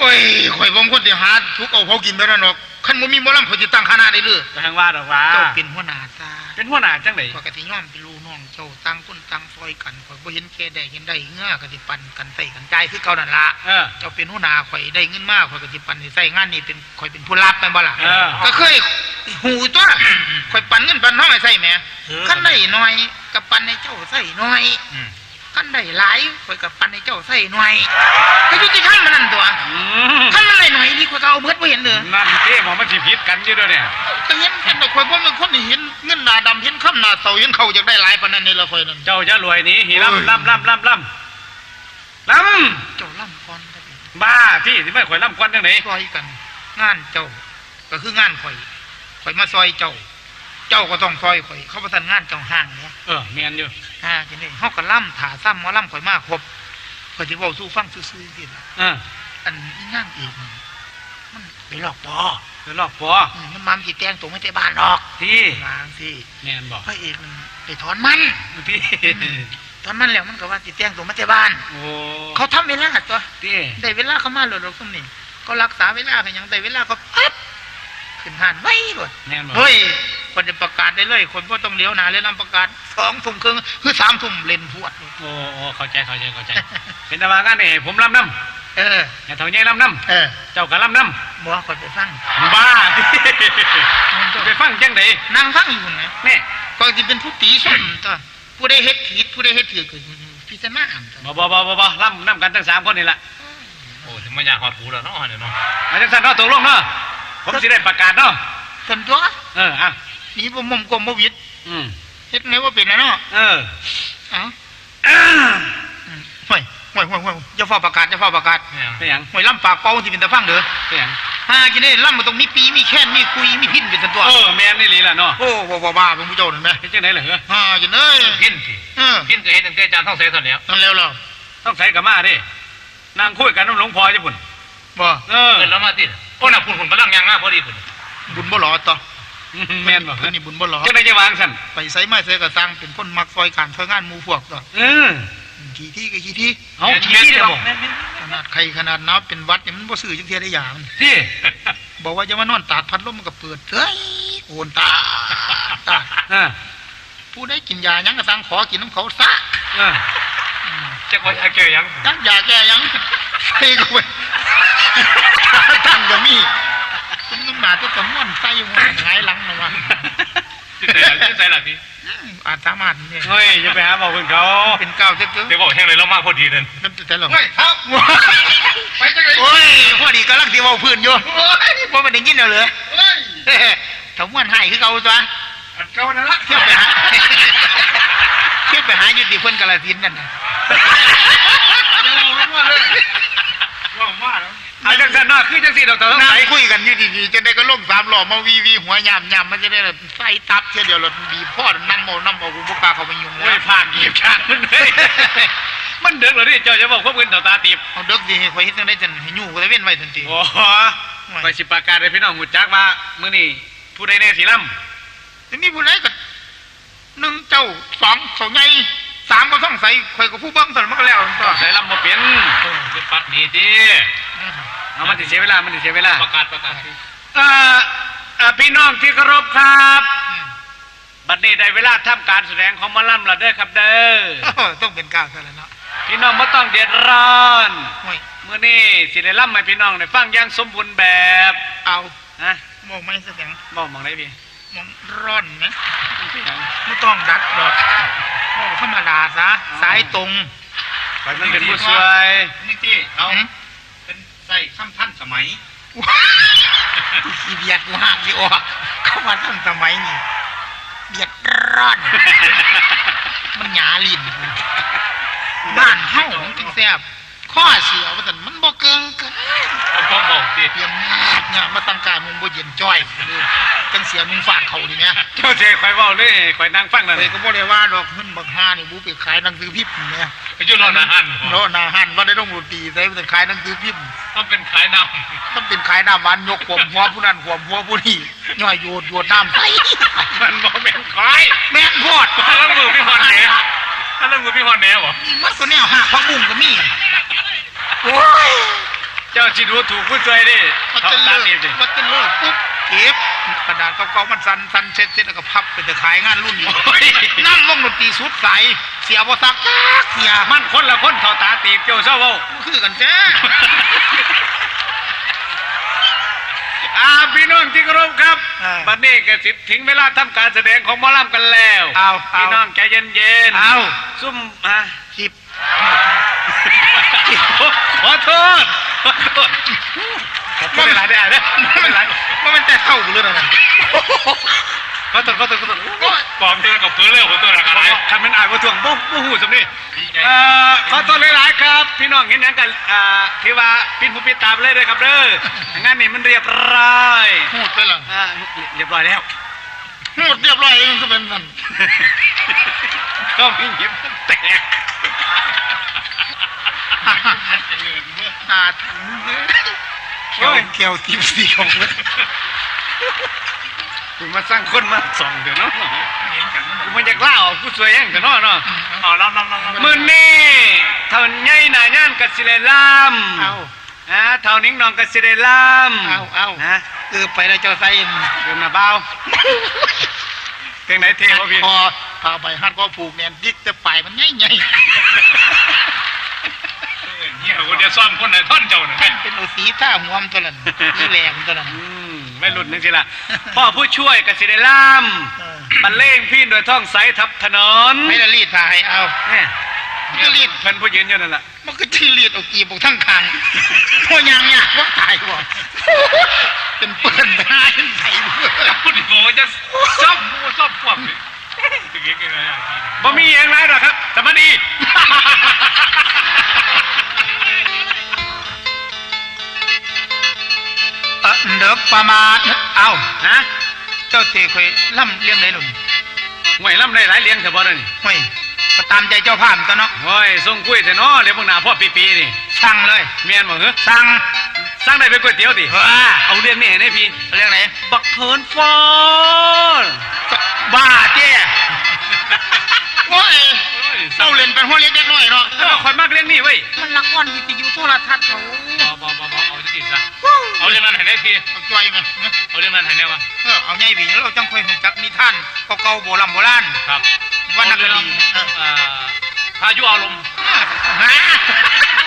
S2: โอ้ยข่อยบ่คนสิหาทุกเอาเผากินไปแล้วดอกคันบ่มีหมอลำเขาสิตั้งคณะได้หรือ
S3: ทางว่าดอกว่า
S2: เจ้าเป็นหัวหน้าซะ
S3: เป็นหัวหน้าจังได๋
S2: ปกติย่อมเป็นลูกน้องเจ้าต่างคนต่างซอยกันข่อยบ่เห็นแก่ได้เห็นได้เงื้อก็สิปันกันใส่กันจ่ายคือเก่านั่นล่ะเจ้าเป็นหัวหน้าข่อยได้เงินมาข่อยก็สิปันให้ใส่งานนี้เป็นข่อยเป็นผู้รับแม่นบ่ล่ะก็เคยหูตัวข่อยปันเงินปันทองให้ใส่แหมคันได้น้อยก็ปันให้เจ้าใส่น้อยคันได้หลายข่อยก็ปันให้เจ้าใส่น้อยก็ยุติธรรมมันนั่นตัวคันมันได้น้อยดีกว่าเอาเบิดบ่เห็นเด้อ
S3: นั่นเด้มันสิผิดกันอยู่เด้อเนี่ย
S2: ก็เห็นแต่ข่อยบ่เป็นคนที่เห็นเงินหน้าดำเห็นค่ำหน้าเศร้าเห็นเขาอยากได้หลายปานนั้นนี่ล่ะข่อยนั่น
S3: เจ้าจะรวยหนีหิล่ำ
S2: เจ้าล่ำก่อนก็ได้
S3: บ้าที่สิไม่ข่อยล่ำก่อนจังได๋
S2: ซอยกันงานเจ้าก็คืองานข่อยมาซอยเจ้า เจ้าก็ต้องซอยข่อยเขาประสานงานเจ้าห่างเนี่ย
S3: แม่นอยู่
S2: จังได๋เฮาก็ล่ำถาซ้ำหมอล่ำข่อยมาครบข่อยสิเว้าสู่ฟังซื่อๆสิล่ะอันอีนางเอกนี่มันไปหลอกปอ
S3: คือลอกปอ
S2: มันมามสิแต่งตัวไม่ได้บ้านหรอก
S3: ที่
S2: วางสิ
S3: แม่นบ่
S2: พระเอกมันไปถอนมัน
S3: ที่
S2: ถอนมันแล้วมันก็ว่าสิแต่งตัวไม่ได้บ้าน
S3: โอ้
S2: เขาทำเวลาตัว
S3: ที่
S2: ได้เวลาเขามาโหลดซุ่มนี่ก็รักษาเวลากันยังได้เวลาก็ปั๊บขึ้นหันไว้เลย
S3: แม่นบ่
S2: เฮ้ยคนจะประกาศได้เลยคนก็ต้องเลี้ยวหนาเลี้ยวนำประกาศ2 ทุ่มครึ่งคือ3 ทุ่มเล่นพวดเลย
S3: โอ้เข้าใจ เป็นตะวางานนี่ผมล่ำน้ำ
S2: เออ
S3: อย่าเท่าใหญ่ล่ำน้ำเจ้าก็ล่ำน้
S2: หมัวคนไปฟัง
S3: ำบ้าไปฟังจังได๋
S2: นั่งฟังอยู่ไง
S3: แม่
S2: ก็จะเป็นผู้ตีส้นตัวผู้ได้เฮ็ดผิดผู้ได้เฮ็ดถือคือพิจารณาอ่านตัว
S3: บ่ล่ำน้ำกันทั้ง3คนนี่ล่ะ
S4: โอ้ถึงมันอยากหอดหูแล้วเนาะเนี่ยเนาะ
S3: อาจังซั่นเนาะตกลงเนาะผมสิได้ประกาศเนาะ
S2: ส่วนตัว
S3: อ่ะ
S2: นี่บ่มุมกลมบ่วิดเฮ็ดไงว่าเป็นนะเนาะเอ้าห่วยอย่าฟ้าประกาศอย่าฟ้าประกาศ
S3: เป็นหยัง
S2: ห่วยล่ำปากเป่าสิเป็นตาฟังเด้อ
S3: เป็นหยัง
S2: หากินได้ล่ำมันต้องมีปีมีแค้นมีคุยมีพินเป็นตัว
S3: แม่นนี่ลีล่ะเนาะ
S2: โอ้บ้าเป็นผู้เจ้านั่นแม่
S3: เฮ็ดจังได๋ล่ะเหรอ
S2: หากินเอ้ย
S4: พินก็เห็นตั้งแต่จานท่องเสตอนแล้ว
S2: นั่นแล้วเหรอ
S3: ต้องใส่กับมาดินางคุยกันน้ำหลวงพ่อญี่ปุ่น
S2: บ่
S4: เออแล้วมาที่โอ้น่ะคุณกำลังยังมาพอดีคุณ
S2: บุญบ่หลอต่อ
S3: แม่นบ่
S2: เพิ่นนี่บุญบ่หลอ
S3: จังได๋จะวางซั่น
S2: ไปไสไม้ไสก็สร้างเป็นคนมักซอยการซอยงานหมู่พวกต่อ กี่ที่ก็กี่ที่
S3: เอาขี้ได้บ่
S2: ขนาดใครขนาดน้าเป็นวัดนี่มันบ่ซื้อจังเทียได้อย่าง
S3: ที่
S2: บอกว่าจะมานอนตากพัดลมมันก็เปิดเฮ้ยโอนตาผู้ได้กินยายังก็สั่งขอกินน้ำเขาซะ
S4: จะคอยอาเกยยัง
S2: จักยาแก้ยังใส่ก็ไปตั้งก็มีคุณน้ำหนาตัวกระม่อนใส่หัวหงายหลังนะวะ
S4: จะใส่ละพี่
S2: อาจสามารถเนี่ย
S3: เฮ้ยอย่าไปหาบอกเพิ่นเขา
S2: เป็นก้าวเจ็บ
S4: เดี๋ยวบอกแห้งเลยแล้วมากพอดีนั่น
S2: นั่นแต่หรอ
S4: เฮ้ยครับไปจังเลย
S2: โอ้ยพอดีกำลังที่ว่าพื้นอยู่บ่ไม่ได้ยินเอาเลย ถ้าม่วนให้คือเก่าตัว
S4: เก่านั่นละ
S2: เที่ยวไปหาเที่ยวไปหาอยู่ที่เพิ่นกาฬสินธุ์นั่นน่ะ
S4: ว่าเลยว่ามาแล้ว
S3: เอาจังซั่นเนาะคือจังซี่ดอกเตอร์ต้อง
S2: นั่ง
S3: ใส่
S2: คุยกันอยู่ดีๆจะได้ก็ลง3ล้อมาวีหัวยามมันจะได้ใส่ตับเสียเดียวรถบีบพ่อนั่งเมาน้ำเอากูบ่กล้าเข้าไปยุ่ง
S3: โอ้ยผ่านเหยียบช้างมันเลยมันเดึกแล้วนี่เจ้าจะบอกพวกเพิ่นตาตีบ
S2: เอาเด็กสิให้ข่อยเฮ็ดจังได๋จังให้อยู่ก็ได้เว้นไว้ทันที
S3: โอ้โหไปสิประกาศให้พี่น้องหูจักว่ามื้อนี้ผู้ใดแน่สิล่ำ
S2: ทีนี้ผู้ใดก็1เจ้า2เจ้าใหญ่3ก็ต้องใส่ข่อยก็ผู้เบิ่งซั่นมันก็แล้วตัว
S3: ใส่ล่ำบ่เป็น
S4: เป็นปัดนี่ดิ
S3: เอามันสิเสียเวลามันสิเสียเวลา
S4: ประกาศ
S3: พี่น้องที่เคารพครับบัดนี้ได้เวลาทำการแสดงของหมอลำแล้วเด้อครับเด้อ
S2: ต้องเป็นก้าวซะแล้วเนาะ
S3: พี่น้องบ่ต้องเดือดร้อน
S2: โอ้ย
S3: มื้อนี้สิได้ล่ำให้พี่น้องได้ฟังอย่างสมบูรณ์แบบ
S2: เอา
S3: นะ
S2: บ่ไม่แสดง
S3: บ่มองได้พี่
S2: มันร้อนนะไม่ต้องดัดดอกโอ้ธรรมดาซะสายตรง
S3: ข่อยมันเป็นผู้ช่วย
S4: นี่ที่เอา
S2: หืม
S4: เป็นใส่ข้ามท่านสมัย
S2: อีเบียดลากสิออกเข้ามาตั้งสมัยนี่เบียดร้อน มันหยาลิ้นบ้านเฮามันจึงแซ่บข้อเสียว่าแต่นมันบ่เกิงกัน
S4: เอาบอกสิ
S2: เตรียมงาดเนี่ยมาตั้งกายมึงบ่เย็นจ้อยเลยจังเสียมึงฟาดเขาดิเนี่ย
S3: เจ้าเจข่อยเว้าเลยข่อยนั่งฟังนั่น
S2: เอ้ยก็บ่ได้ว่าดอกเพิ่นบักฮานี่บูไปขายหนังสือพิมพ์เนี่ย
S4: ไปยุ่นรอนาหัน
S2: โน่นนาหันว่าได้ต้องดนตรีใส่เป็นขายหนังสือพิมพ์
S4: ต้องเป็นขายน
S2: ต้องเป็นขายน้ำหวานยกขวมหัวผู้นั้นขวมหัวผู้นี้ย่อยโยดน้ำใส่
S3: มันบ่แม่นข่อย
S2: แม่นโพด
S4: แล้วมือพี่ฮอนแหนแล้วมือพี่ฮอนแหนวะ
S2: มันก็แนวหักพักบุ้งก็มีโอ้ย
S3: เจ้าสิดูถูกผู้ช่วยดิ
S2: มัน
S3: เขา
S2: จะ
S3: ตา
S2: เลิก
S3: ตีบดิ
S2: มันจะเลิกปุ๊บเก็บกระดาษเก่าๆมันสั่นเซ็ตแล้วก็พับไปจะขายงานรุ่นอยู่นั่งวงดนตรีสุดใสเสียบ่ซักเสีย
S3: มันคนละคนเขาตาตีบเจ้าเศร้าเว้า
S2: คือกันแท้
S3: พี่น้องที่เคารพครับบัดนี้ก็สิถึงเวลาทำการแสดงของหมอลำกันแล้ว
S2: เอา
S3: พี่น้องใจเย็นๆ
S2: เอา
S3: ซุ่ม
S2: สิบ
S3: ขอโทษขอโทษหลายได้เด้อไม่หลาย
S2: มันเป็นแต่เข้ากูเลยนะ
S3: ขอโทษ
S4: ปลอมเตือนกับเพื่อนเร็วของตัวละกันไร
S3: คันมันอ่านว่าถ่วงบ่หูสำนี่ขอโทษหลายๆครับ พี่น้องเห็นหยังกันที่ว่าปินผู้ปิดตามเลยครับเด้องานนี้มันเรียบร้อย
S2: พูดไปหรอ
S3: เรียบร้อยแล้ว
S2: พูดเรียบร้อยเองก็เป็นนั่น
S3: ก็ไม่เย็บแตก
S2: หาถังเลยเกี่ยวทิพย์สีของเลย
S3: คุณมาสร้างคนมาส่องเถอะเนาะกูมันอยากล่าออกผู้ช่วยยังเถอะเนาะ
S4: เอาลำ
S3: มื้อนี้เท่าใหญ่หน้าย่านก็สิได้ล่ำ
S2: เอา
S3: เท่านิ้งน้องก็สิได้ล่ำ
S2: เอา
S3: นะ
S2: ไปแล้วเจ้าไส้
S3: เดินมาเบาเพลงไหนเทวะพี่
S2: พอพาไปฮัดก็ผูกแนนดิกแต่ปลายมันใหญ่
S4: เนี่ยคนจะซ่อมคนไหนท่อนเจ้าหน่อย
S2: ๆเป็นโอสีท่าหัวมตัวนั้นสีแหลงตัวนั้น
S3: ไม่หลุดนึงสิล่ะพ่อผู้ช่วยก็สิได้ล่ำบรรเลงพี่โดยท่องใสทับถนน
S2: ไม่ได้รีดถ่ายเอา
S3: เนี่ย
S2: มันก็รีด
S3: เพิ่นผู้ยืนอยู่นั่นแหละ
S2: มันก็ที่รีดเอากีบออกทั้งคางพอยังเนี่ยว่าตายบ่เป็นเปิ้นไปหาขึ้นใส่เบื่อ
S4: พูดถึงโง่จะซ่อมพวกนี่ถึงยังไง
S3: บ่มีอย่างไรหรอกครับแต่มันดี
S2: เด็กประมาณเอา
S3: ฮะ
S2: เจ้าเสกเคยล่ำเลี้ยงได้หนุน
S3: ห่วยล่ำได้หลายเลี้ยงเถอะบ่ได้นี่
S2: เฮ้ยก็ตามใจเจ้าภาพกันเนาะ
S3: ห่วยส่งกุ้ยเถอะเนาะเดี๋ยวพวกหน้าพ่อปีๆนี่
S2: สั่งเลย
S3: เมียนบ่เหรอ
S2: สั่ง
S3: สร้างได้เป็นก๋วยเตี๋ยวดิ เอาเรื่องนี้ให้ได้พี่
S2: เรื่องไหน
S3: บักเขินฟอน
S2: บ้าเจ้โอ้ยเจ้าเล่นเป็นหัวเล็กเล็กน้อยเนาะ
S3: แล้วก็คอยมากเรื่องนี้เว้ย
S2: มันละครวิทยุโทรทัศน์เขา
S4: เอาจะกินซะเอาเรื่องนั้นให้ได้พี่
S2: เอาจ่อยไหม
S4: เอาเรื่องนั้นให้ได้วะ
S2: เอาใหญ่บีแล้วเราจังค่อยหูจักนิทานเก่าๆโบราณ
S4: ครับ
S2: วรรณคดี
S4: พายุอารมณ์
S2: ฮะ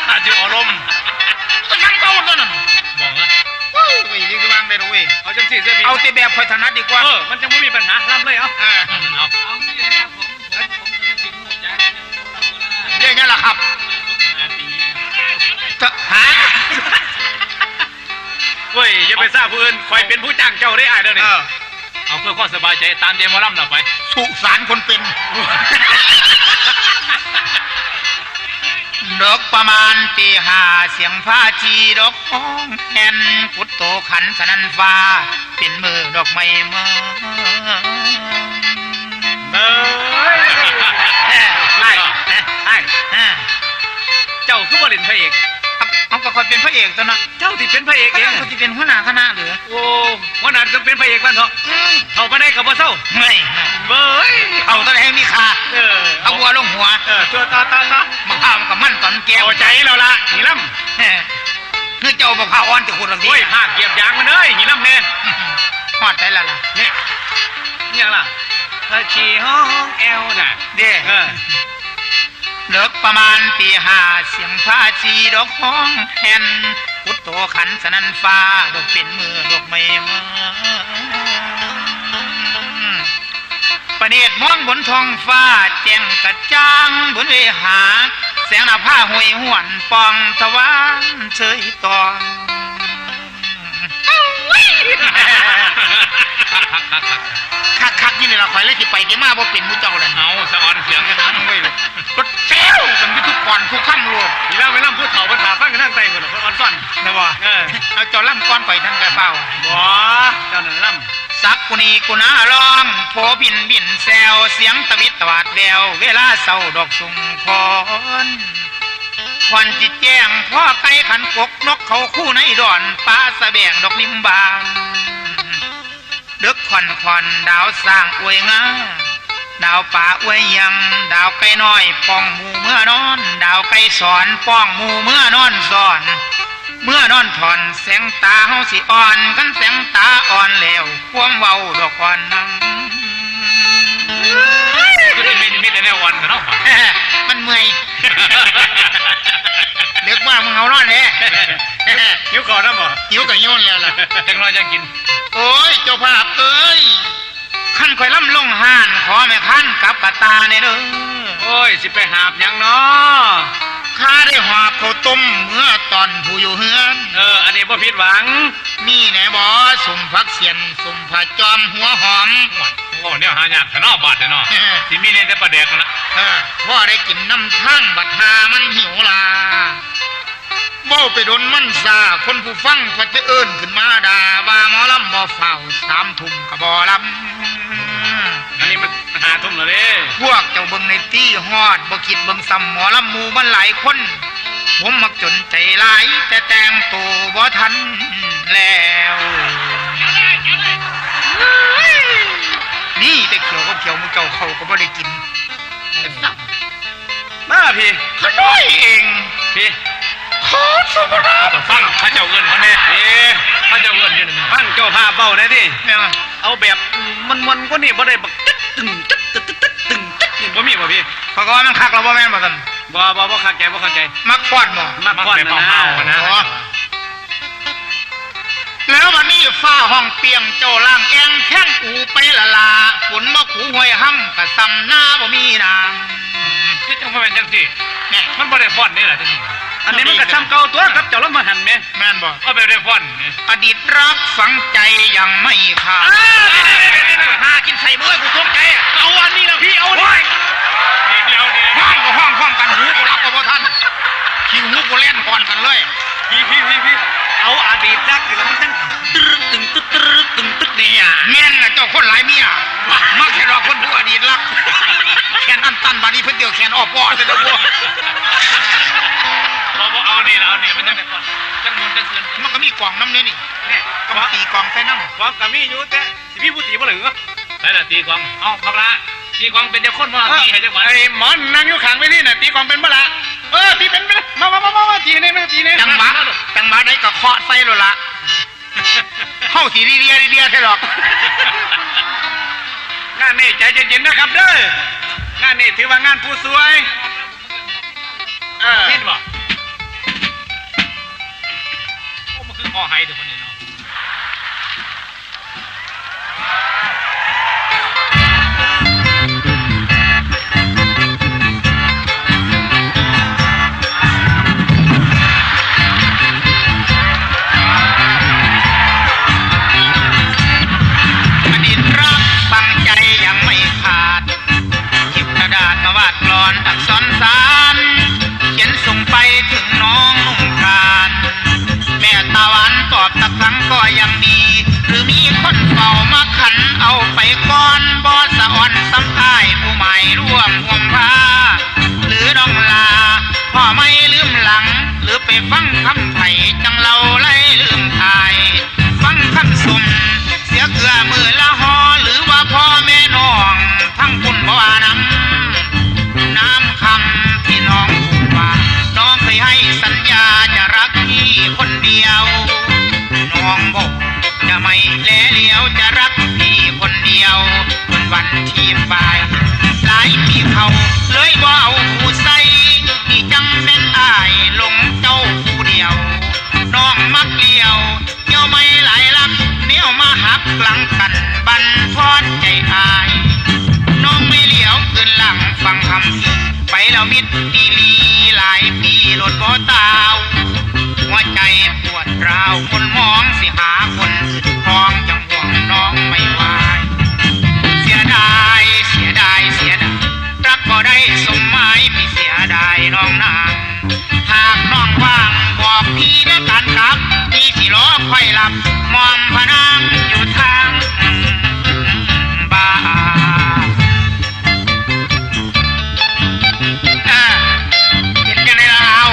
S4: พายุอารมณ์
S2: ก็ยังเก่าตัวนั้น
S4: บอกนะ
S2: เว้ยยังจะวางได้หรอเว้ย
S3: เอาจังสิเสียพี่
S2: เอาแต่แบบคอยถนัดดีกว่า
S3: มันจะไม่มีปัญหาล่ำเลยเอา
S4: เอา
S2: เรื่องนี้แหละครับจะหา
S3: เว้ยอย่าไปทราบผู้อื่นคอยเป็นผู้จ้างเจ้าได้อายเด้อนี่
S4: เพื่อความสบายใจตามใจหมอลำเราไป
S2: สุสานคนเป็นดอกประมาณตีห้าเสียงผ้าจีดอกห้องแอนกุดโตขันสนันฟ้าเป็นมือดอกไม้เมื่อ
S3: เอ้ยไอ้เจ้าคือบ่เล่นพระเอก
S2: เอาก็คอยเป็นพระเอกตัวนะ
S3: เจ้าที่เป็นพระเอกเอง
S2: เขาที่เป็นหัวหน้าคณะหรือ
S3: โอ้วันนั้นต้องเป็นพระเอกมันเถอะเขาไปได้กับบ่เศร้า
S2: ไม่
S3: เบ้ย
S2: เอาตัวให้มีค่า
S3: เอา
S2: เอาหัวลงหัว
S3: ตัวตา
S2: มะพร้าวมันกับมันตอนแก้ว
S3: เอาใจแล้วล่ะหีล่
S2: เนื้อเจ้ามะพร้าวอ่อนจะขุดลง
S3: ำ
S2: ที
S3: โอ้ยภาคเกียบยางมันเอ้ยหีล่ำแน่
S2: หอดได้แล้วล่ะ
S3: เนี่ยล่ะพระชีห้องแอลน่ะ
S2: เด้เลิกประมาณตีห้าเสียงผ้าจีดอกห้องแห่นพุทโธขันสนันฟ้าดอกเป็นมือดอกไม้เมื่อประเนตรมองบนท้องฟ้าแจ้งกระจ่างบนเวหาแสงหน้าผ้าห่วยหวนปองตะวันเฉยตองคักๆนี่เลยเราคอยเลยที่ไปที่มาบ่เป็นมูเจ้าเลย
S4: เอาสะออนเสียงกันทั้งเว้ยเลย
S2: รถเจ้ามันมีทุกก่อนทุกค่ำรวม
S3: หีล่ำไปล่ำพูดเถ่าภาษาฟังกันทางใต้คนละคนอ่อนซ่อน
S2: นะบ่เอาเจ้าล่ำก้อนไปทั้งกระเป๋า
S3: บ่เจ้านั่นล่
S2: สักกุนีกุณาร้องโผบินบินแซวเสียงตะวิดตวาดแววเวลาเศร้าดอกสุงคอนควันจิตแจ้งพ่อไก่ขันกกนกเขาคู่ในดอนปลาสะแบงดอกลิมบางเดึกควันดาวสร้างอวยงาดาวป่าอวยยังดาวไก่น้อยป้องหมูเมื่อนอนดาวไก่สอนป้องหมูเมื่อนอนสอนเมื่อนอนถอนแสงตาเฮาสิอ่อนกันแสงตาอ่อนแล้วความเว้าดอกอ่อนนัง
S4: ก็จะมีแต่แนววันเนาะ
S2: มันเมื่อยเด็กว่ามึงเอานอนเลย
S3: ำหิวก่อนนะบ่
S2: หิวกับโยนแล้วล่ะ
S4: จังน้อยจะกิน
S2: โอ้ยเจ้าภาพเอ้ยขั้นข่อยล่ำลงห่านขอแม่ขั้นกับกระตาเนี่ยเด้อ
S3: โอ้ยสิไปหาบยังเนาะ
S2: ข้าได้หอบข้าวต้มเมื่อตอนผู้อยู่เฮือน
S3: อันนี้บ่ผิดหวัง
S2: นี่แหน่บ่สมพักเสียนสมผักจอมหัวหอม
S4: โอ้เนี่ยหายากแต่นอกบาดแต่นอกที่มีเนี่ยแต่ประเด็กละ
S2: พ่อได้กินน้ำทั้งบัดหามันหิวลาเบ้าไปโดนมันซาคนผู้ฟังพัดจะเอิ้นขึ้นมาด่าว่าหมอลำบ่เฝ้า3 ทุ่มก็บ่ลำ
S3: อันนี้มันหาทุ่มแล้วเด้
S2: พวกเจ้าเบิ่งในตี้ฮอดบ่คิดเบิ่งซ้ำหมอลำหมู่มันหลายคน ผมมักจนใจหลายแต่แต่งตัวบ่ทันแล้วนี่แต่เขียวกับเขียวมึงเจ้าเขาก็บ่ได้กินแต่ซ้
S3: มาพี่
S2: ำขน้อยเอง
S3: พี่
S2: ขอสมร
S4: ก็ฟังข้าเจ้าเงินเขาแน่ข้าเจ้าเงินอยู่นี่
S3: ฟังเจ้าภาพเบ้าได้ดิ
S2: เนี่ย
S3: เอาแบบมันก็นี่บ่ได้บักตึ๊ดนี่บ่มีบ่พี่
S2: เขาก็ว่ามันคักแล้วบ่แม่นบ่ซั่น
S3: บ่เข้าใจบ่เข้าใจ
S2: มักฟ้อนบ่
S3: มักก่อนนะ
S2: แล้ววันนี้ฟ้าห้องเปียงเจ้าล่างแองแข้งอูไปละลาฝนบ่ขู่ห้วยห้ำกะซ้ำหน้าบ่มีนาง
S4: ที่จังเป็นจังสิ
S2: แน่
S4: มันบ่ได้ฟ้อนนี่แหละจังสิ
S3: อันนี้มันก็ซ้ำเก่าตัวครับเจ้าแล้วมาหันแม่
S2: แม่นบ่
S4: เอาไปได้ฟ้อน
S2: อดีตรักฝังใจยังไม่ขาดหากินใส่มือกูทุกใจ
S3: เอาอันนี้ล่ะพี่เอานี่
S4: เดียวนี่
S2: ห้องก็ห้องพร้อมกันหูกูรับก็บ่ทันคิวหูกูเล่นก่อนกันเลย
S3: พี่เอาอดีตรักนี่แล้วมันตั้งตึ๊ดนี่อ่ะ
S2: แม่นน่ะเจ้าคนหลายเมียมักแค่รอคนผู้อดีตรักแค่นั้นตันบัดนี้เพิ่นเดียวแขนออกป้อซะเด้อบ่
S4: บ่เอานี่แล้วนี่มันจังได้ฟ้อนจังมวนจังซื่น
S2: มันก็มีกล่องน้ำเนี่ยนี่
S3: นี่
S2: ก็มาตีกล่องใส่น้ำ
S3: ความกะมีอยู่แต่สิพี่ผู้ตีบ่เหลือ
S4: ได้ละตีกองเอาบักละตีกองเป็นเจ้าคนว่าตีให้จังหวะ
S3: ไอ้หมอนนั่งอยู่ข้างไปนี่น่ะตีกองเป็นบ่ละตีเป็นมาตีนี่ตีนี่
S2: จังหวะได้ก็เคาะใส่โลละเข้าสีเรียใช่หรอก
S3: งานนี้ใจเย็นๆนะครับเด้องานนี้ถือว่างานผู้สวย
S4: พิดบ่โอ้มันคือคอไฮเดี๋ยวคนนี้เนาะ
S2: อดีตรัก ก็ยังดีหรือมีคนเฝ้ามาขันเอาไปก่อนบอสะอ่อนซ้ำอ้ายผู้ใหม่ร่วมห่มผ้าหรือน้องลาพ่อไม่ลืมหลังหรือไปฟังคำไถ่จังเราไล่ลืมทายฟังคำสมเสียเกลือมือละหอหรือว่าพ่อแม่น้องทั้งคุณบ่ว่าน้ำคำที่น้องพูดว่าน้องเคยให้สัญญาจะรักพี่คนเดียวน้องบอกจะไม่แลเหลียวจะรักพี่คนเดียวจนวันที่ไปหลายปีเขาเลยบ่เอาผู้ใส่พี่จังเป็นอ้ายหลงเจ้าผู้เดียวน้องมักเลี้ยวเกี่ยวไม่หลายลักเนี้ยวมาหักหลังกันบันทอนใจอายน้องไม่เลี้ยวขึ้นหลังฟังคำพี่ไปแล้วมิดดีลีหลายปีรถบ่ตาวหัวใจปวดร้าวคนมองสิหาคนอื่นครองจังห่วงน้องไม่ไหวเสียดายเสียดายเสียดายรักก็ได้สมหมายพี่เสียดายน้องนางหากน้องว่างบอกพี่ด้วยกันครับพี่สิรอคอยหลับมอมพนางอยู่ทางบ้านเห็นกันในลาว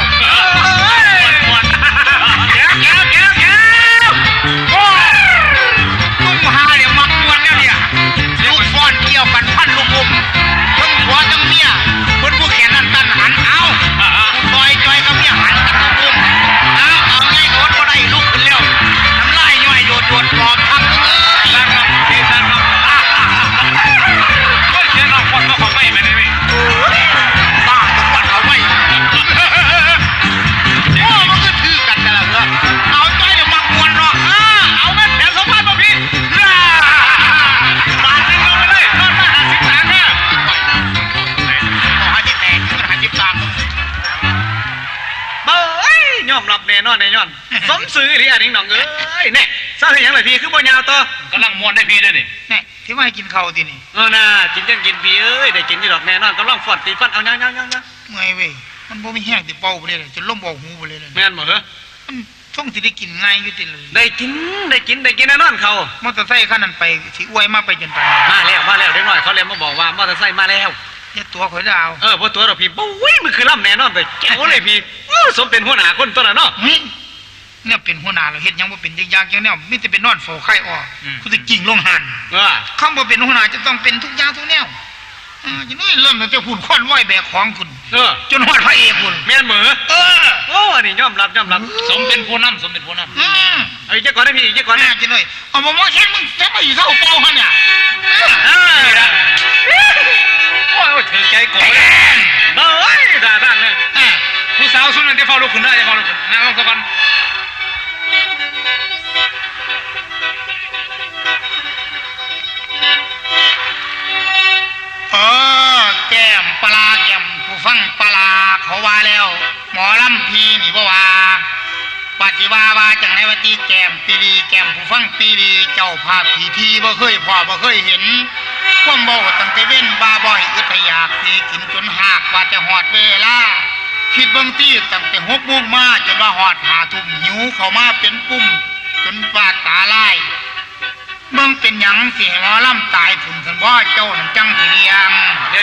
S2: ตุ้มหาเนี่ยมักมวนแล้วเนี่ยลูกฟ้อนเกี่ยวกันพันลูกอมทั้งผัวทั้งเมียคนผู้แขนนั่นตันหันเอาคุณบอยจอยกับเมียหันกันลูกอมเอาไงโดนก็ได้ลูกขึ้นแล้วน้ำลายย่อยโดดโดดปลอมทั้งเลยก็เชื่อน้องคนก็ของไม่ไปเลยบ้าทุกวันเอาไว้โอ้มันก็ถือกันแต่ละเรื่องเอาใจเดี๋ยวมักมวนเนาะเอาแม่แถมสมบัติมาพี่บาทนึงเอาไปเลยรอดมา50 ตังค์เนี่ย50 แตก50 ตังค์
S3: เบ้ยยอมรับแน่นอนแน่นอนสมซื้อหรืออะไรน้องเอ้ยแน่เศร้าเห็นยังไงพี่คือบ่ยาวต่อก
S4: ำลังมวนได้พี่ด้วยนี่
S2: นี่ที่ว่าให้กินข้าวทีนี่
S3: น่ะกินยังกินพี่เอ้ยได้กินอยู่ดอกแน่นอนกำลังฟอดตีฟันเอายัง
S2: เมื่อยเว้ยมันบ่มีแห้งติเป่าไปเลยจนล้มออกหูไปเลยเลย
S3: แม่นบ่เหรอ
S2: มันต้องสิได้กินง่ายอยู่ติเลย
S3: ได้กินแน่นอนเขา
S2: มอเตอร์ไซค์คันนั้นไปสิอวยมาไปจนไป
S3: มาแล้วเด็กน้อยเขาเลยมาบอกว่ามอเตอร์ไซค์มาแล้ว
S2: อย่าตัวข่อยดาว
S3: พอตัวเราพี่ปุ้ยมันคือล่ำแน่นอนไปแก้วเลยพี่สมเป็นหัวหน้าคนตัวน่ะเนาะ
S2: เนี่ยเป็นหัวหน้าเราเฮ็ดยังบ่เป็นยากๆจังแนวมีแต่เป็นนอนเฝ้าไข่ออกกูสิกิ่งลงหันคำว่าเป็นหัวหน้าจะต้องเป็นทุกอย่างทุกแนวจังน้อยเริ่มตั้งแต่หุ่นควันไหวแบกของคุณจนฮอดพระเอกคุณ
S3: แม่นเหมือโอ้อันนี้ยอมรับ
S4: สมเป็นผู้นำ
S3: ไอ้เจ้าก่อนนะพี่เจ้าก่อนนะ
S2: จังน้อยเอาบ่แค่มึงจะไปอยู่เท่าเป่าหั่นเนี่ย
S4: โอ้ยถือใจโกรธ
S3: เฮ้ยด่าเลย
S4: ผู้สาวสุดนั้นจะเฝ้าลูกคุณได้จะเฝ้าลูกคุณนั่งลงสักวัน
S2: แก้มปลาแก้มผู้ฟังปลาเขาว่าแล้วหมอลำพีนี่บ่ว่าปฏิว่าจังไหนว่าตีแก้มปีรีแก้มผู้ฟังปีรีเจ้าภาพผีทีบ่เคยพอบ่เคยเห็นความเบาตั้งแต่เว้นบาบ่อยอึดอยากสิกินจนหากว่าจะหอดเวลาคิดเบิ่งตี้ตั้งแต่6 โมงมาจนว่าหอด5 ทุ่มหิวเข้ามาเป็นปุ่มจนปาดตาลายเบิ่งเป็นหยังสิให้หมอลำตายผุ่นซั่นบ่เจ้านั่นจังสิเลี้ยง
S3: เดี๋ยว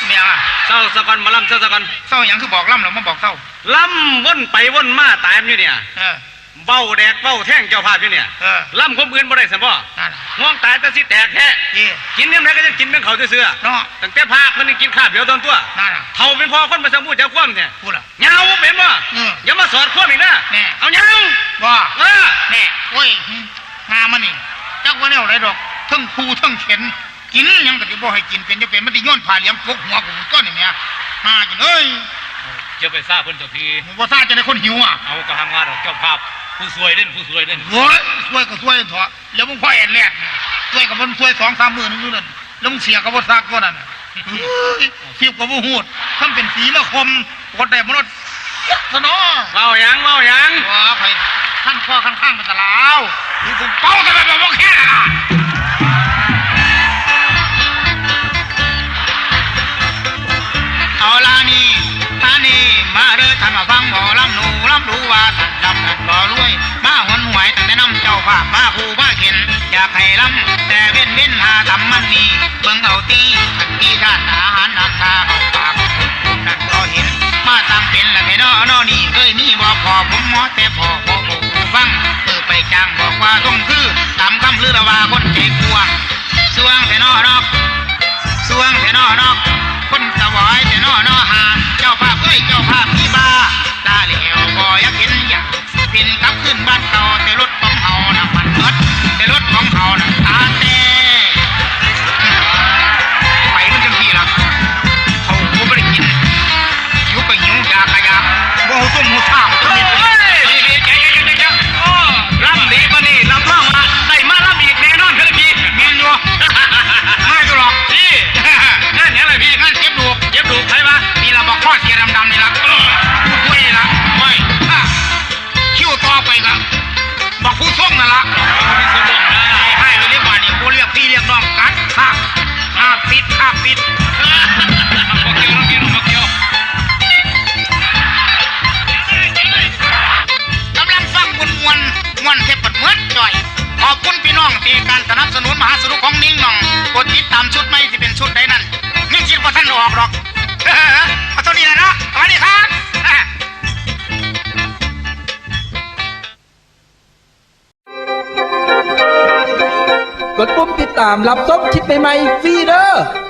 S2: เมีย
S3: เศร้าสะก่อนมาล่ำเศร้าสะก่อน
S2: เศร้าหยังคือบอกล่ำแล้วมาบอกเศร้า
S3: ล่ำวนไปวนมาตายมันอยู่เนี่ยเบ้าแดกเบ้าแท่งเจ้าภาพอยู่เนี่ยล่ำคมอื่นบ่ได้สัมบ่ง่วงตายแต่สิแตกแท้กินยังไงก็ยังกินเป็นเขาเสื้อ
S2: เนาะ
S3: ตั้งแต่ภาคมันกินข้าวเดียวตอนตัวเท่าเป็นพ่อคนมาสมุทรเจ้าคว่ำเนี่ย
S2: พูดล่ะ
S3: เงาเป็นบ่อย่ามาสอดคว่ำอีกนะเอาเงา
S2: บ่แน่โอ้ยงามันนี่จักว่าแนวไรดอกทั้งคูทั้งเข็นกินยังก็สิบ่ให้กินเป็นจะเป็นมันสิย้อนผ่าเหลี่ยมพกหัวกูก้อนนี่แม่กินเอ้ย
S4: จะไปซ่าเพิ่นเจ้าพี่
S2: บ่ซ่าจะได้คนหิว
S4: เอาก็ทางว่าดอกเจ้าภาพผู้สวยเด่น
S2: โอ้ยสวยก็สวยเถอะแล้วมึงพ่อแอนแรกสวยกับมันสวย2-3 มื้อนึงอยู่นั่นแล้วมึงเสียก็บ่ซักตัวนั่นเทียบกับบ่ฮู้ทำเป็นสีมาคมกดได้มนุษย์ซะเนาะ
S3: เว้าหยัง
S2: ว่าไผขั้นข้อข้างๆเป็นตะลาวคือผมเป้าซะแบบบ่แค่เอาล่ะนี่มาเด้อท่านมาฟังหมอลำหนูลำดูว่าสัตว์ดำนั่นบ่รวยมาหวนหวยตั้งแต่น้ ภาพมาผู้มาเห็นอยากให้ล้ำแต่เว้นหาทำมันนี่เบิ่งเอาตีขันที่ด้านอาหารน้ำชาเข้าปากนั่นก็เห็นมาตามเป็นละแค่นอนี่เคยมีบอกพอผมหมอแต่พอผู้ฟังไปจ้างบอกว่าต้องคือตามคำลือละว่าคนใจกลัวสวงแต่นอกสวงแต่นอกคนสวายแต่นอหาเจ้าภาพเจ้าภาพที่บ้าตาเหลวบ่อยากเห็นอยากเป็นกลับขึ้นบ้านเก่าแต่รถของเฮานะมันเมิดแต่รถของเฮานะตาแต่ไปมันจังที่ละเขาบ่ได้กินหิวก็หิวอยากก็อยากบ่หูตุ้มหูท่าก็มี
S3: ล่ำดีปะนี่ลำล่องมาได้มาล่ำอีกแน่นอนครับพี่
S2: เมียนอยู่ไม่ก็หรอก
S3: พี่นั่นเนี่ยอะไรพี่
S2: นั่นเก็บดูก
S3: ใครมา
S2: นี่ละบอกข้อเสียดำๆนี่ละผู้คุยนี่ละไม่คิวต่อไปก็บอกผู้ส่งนั่นละให้เรียกว่านี่ผู้เรียกพี่เรียกน้องกัดข้าปิด
S3: มาเกี่ยว
S2: กำลังฟังมวนเทปปัดเมือจ่อยขอบคุณพี่น้องที่การสนับสนุนมหาสนุกของนิ่งน้องกดติดตามชุดใหม่ที่เป็นชุดใดนั้นนิ่งคิดว่าท่านออกหรอกเอาตัวนี้เลยนะสวัสดีครับ
S1: กดปุ่มติดตามรับชมคลิปใหม่ๆฟรีเด้อ